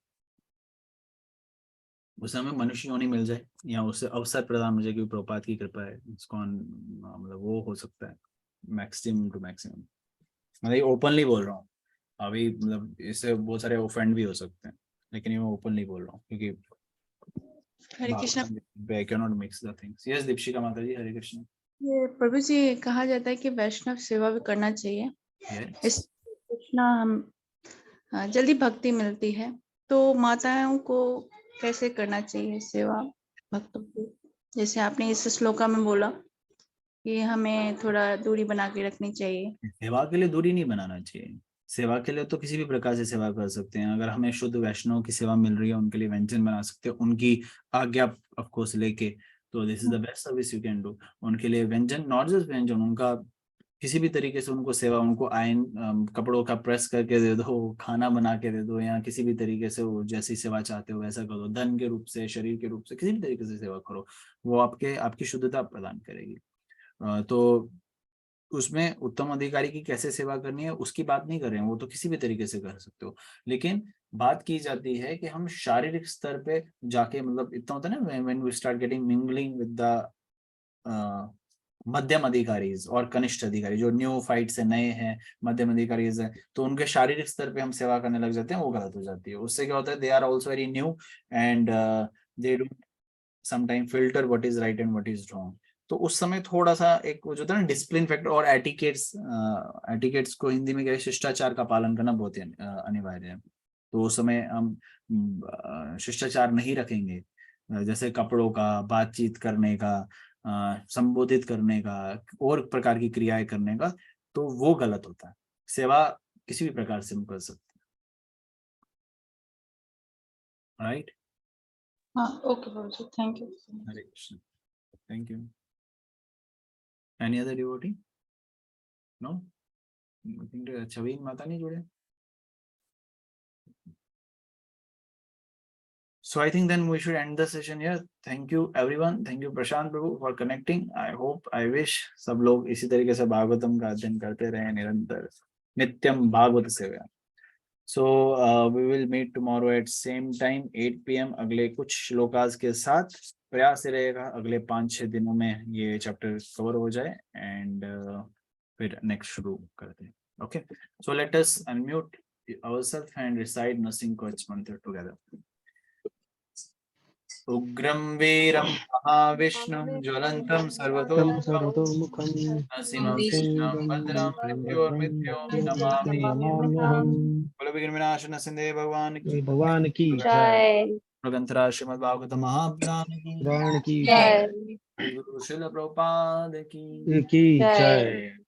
उसे हमें मनुष्य योनि मिल जाए या उससे अवसर प्रदान हो जाए कि प्रभुपाद की कृपा है, इस्कॉन मतलब वो हो सकता है मैक्सिमम टू मैक्सिमम। मतलब ओपनली बोल रहा हूँ अभी, मतलब इससे बहुत सारे ऑफेंड भी हो सकते हैं, लेकिन ये मैं ओपनली बोल रहा हूँ क्योंकि हरे Krishna. I cannot mix the things. Yes, Deepshikha माता जी, हरे कृष्ण। ये प्रभु जी कहा जाता है कि वैष्णव सेवा भी करना चाहिए। Yes. इस कृष्णा हम जल्दी भक्ति मिलती है, तो माताओं को कैसे करना चाहिए सेवा भक्तों की? जैसे आपने इस श्लोका में बोला कि हमें थोड़ा दूरी बना के रखनी चाहिए। सेवा के लिए दूरी नहीं बनाना चाहिए, सेवा के लिए तो किसी भी प्रकार से सेवा कर सकते हैं। अगर हमें शुद्ध वैष्णव की सेवा मिल रही है, उनके लिए व्यंजन बना सकते हैं, उनकी आज्ञा ऑफ कोर्स लेके, तो this is the best service you can do. उनके लिए व्यंजन, नॉट जस्ट व्यंजन, उनका किसी भी तरीके से उनको सेवा, उनको आयन कपड़ों का प्रेस करके दे दो, खाना बना के दे दो, या किसी भी तरीके से वो जैसी सेवा चाहते हो वैसा करो, धन के रूप से, शरीर के रूप से, किसी भी तरीके से सेवा करो, वो आपकी शुद्धता प्रदान करेगी। तो उसमें उत्तम अधिकारी की कैसे सेवा करनी है उसकी बात नहीं कर रहे हैं, वो तो किसी भी तरीके से कर सकते हो, लेकिन बात की जाती है कि हम शारीरिक स्तर पे जाके, मतलब इतना होता है ना, when we start getting mingling with the मध्यम अधिकारी और कनिष्ठ अधिकारी, जो न्यू फाइट से नए हैं, मध्यम अधिकारी है, तो उनके शारीरिक स्तर पे हम सेवा करने लग जाते हैं, वो गलत हो जाती है। उससे क्या होता है, they are also very new and they do sometime filter what is right and what is wrong. तो उस समय थोड़ा सा एक वो जो था ना डिसिप्लिन फैक्टर और एटिकेट्स को हिंदी में क्या है, शिष्टाचार का पालन करना बहुत अनिवार्य है। तो उस समय हम शिष्टाचार नहीं रखेंगे, जैसे कपड़ों का, बातचीत करने का, संबोधित करने का, और प्रकार की क्रियाएं करने का, तो वो गलत होता है। सेवा किसी भी प्रकार से हम कर सकते हैं। राइट, हाँ okay Babuji, thank you. Hare Krishna, thank you. Any other devotee? No, Chhavi Mata नहीं जुड़े? So I think then we should end the session here. Thank you everyone. Thank you Prashant Prabhu for connecting. I hope, I wish सब लोग इसी तरीके से भागवतम का अध्ययन करते रहे निरंतर, नित्यम भागवत सेवा। So we will meet tomorrow at same time 8 PM अगले कुछ श्लोकास के साथ। प्रयास रहेगा अगले 5-6 दिनों में ये चैप्टर कवर हो जाए एंड फिर नेक्स्ट शुरू करते हैं। Okay, so let us unmute ourselves and recite Nrsimha Kavach mantra together. उग्रं वीरं महाविष्णुं ज्वलन्तं सर्वतोमुखं नरसिंहं कृष्णं भद्रं मृत्योर्मृत्युं नमामि। कुलविघ्नविनाशनं सिंधे भगवान की जय ग्रंथराज श्रीमद्भागवत महापुराण की पुराण की जय गुरु श्रील प्रभुपाद की की जय। जय।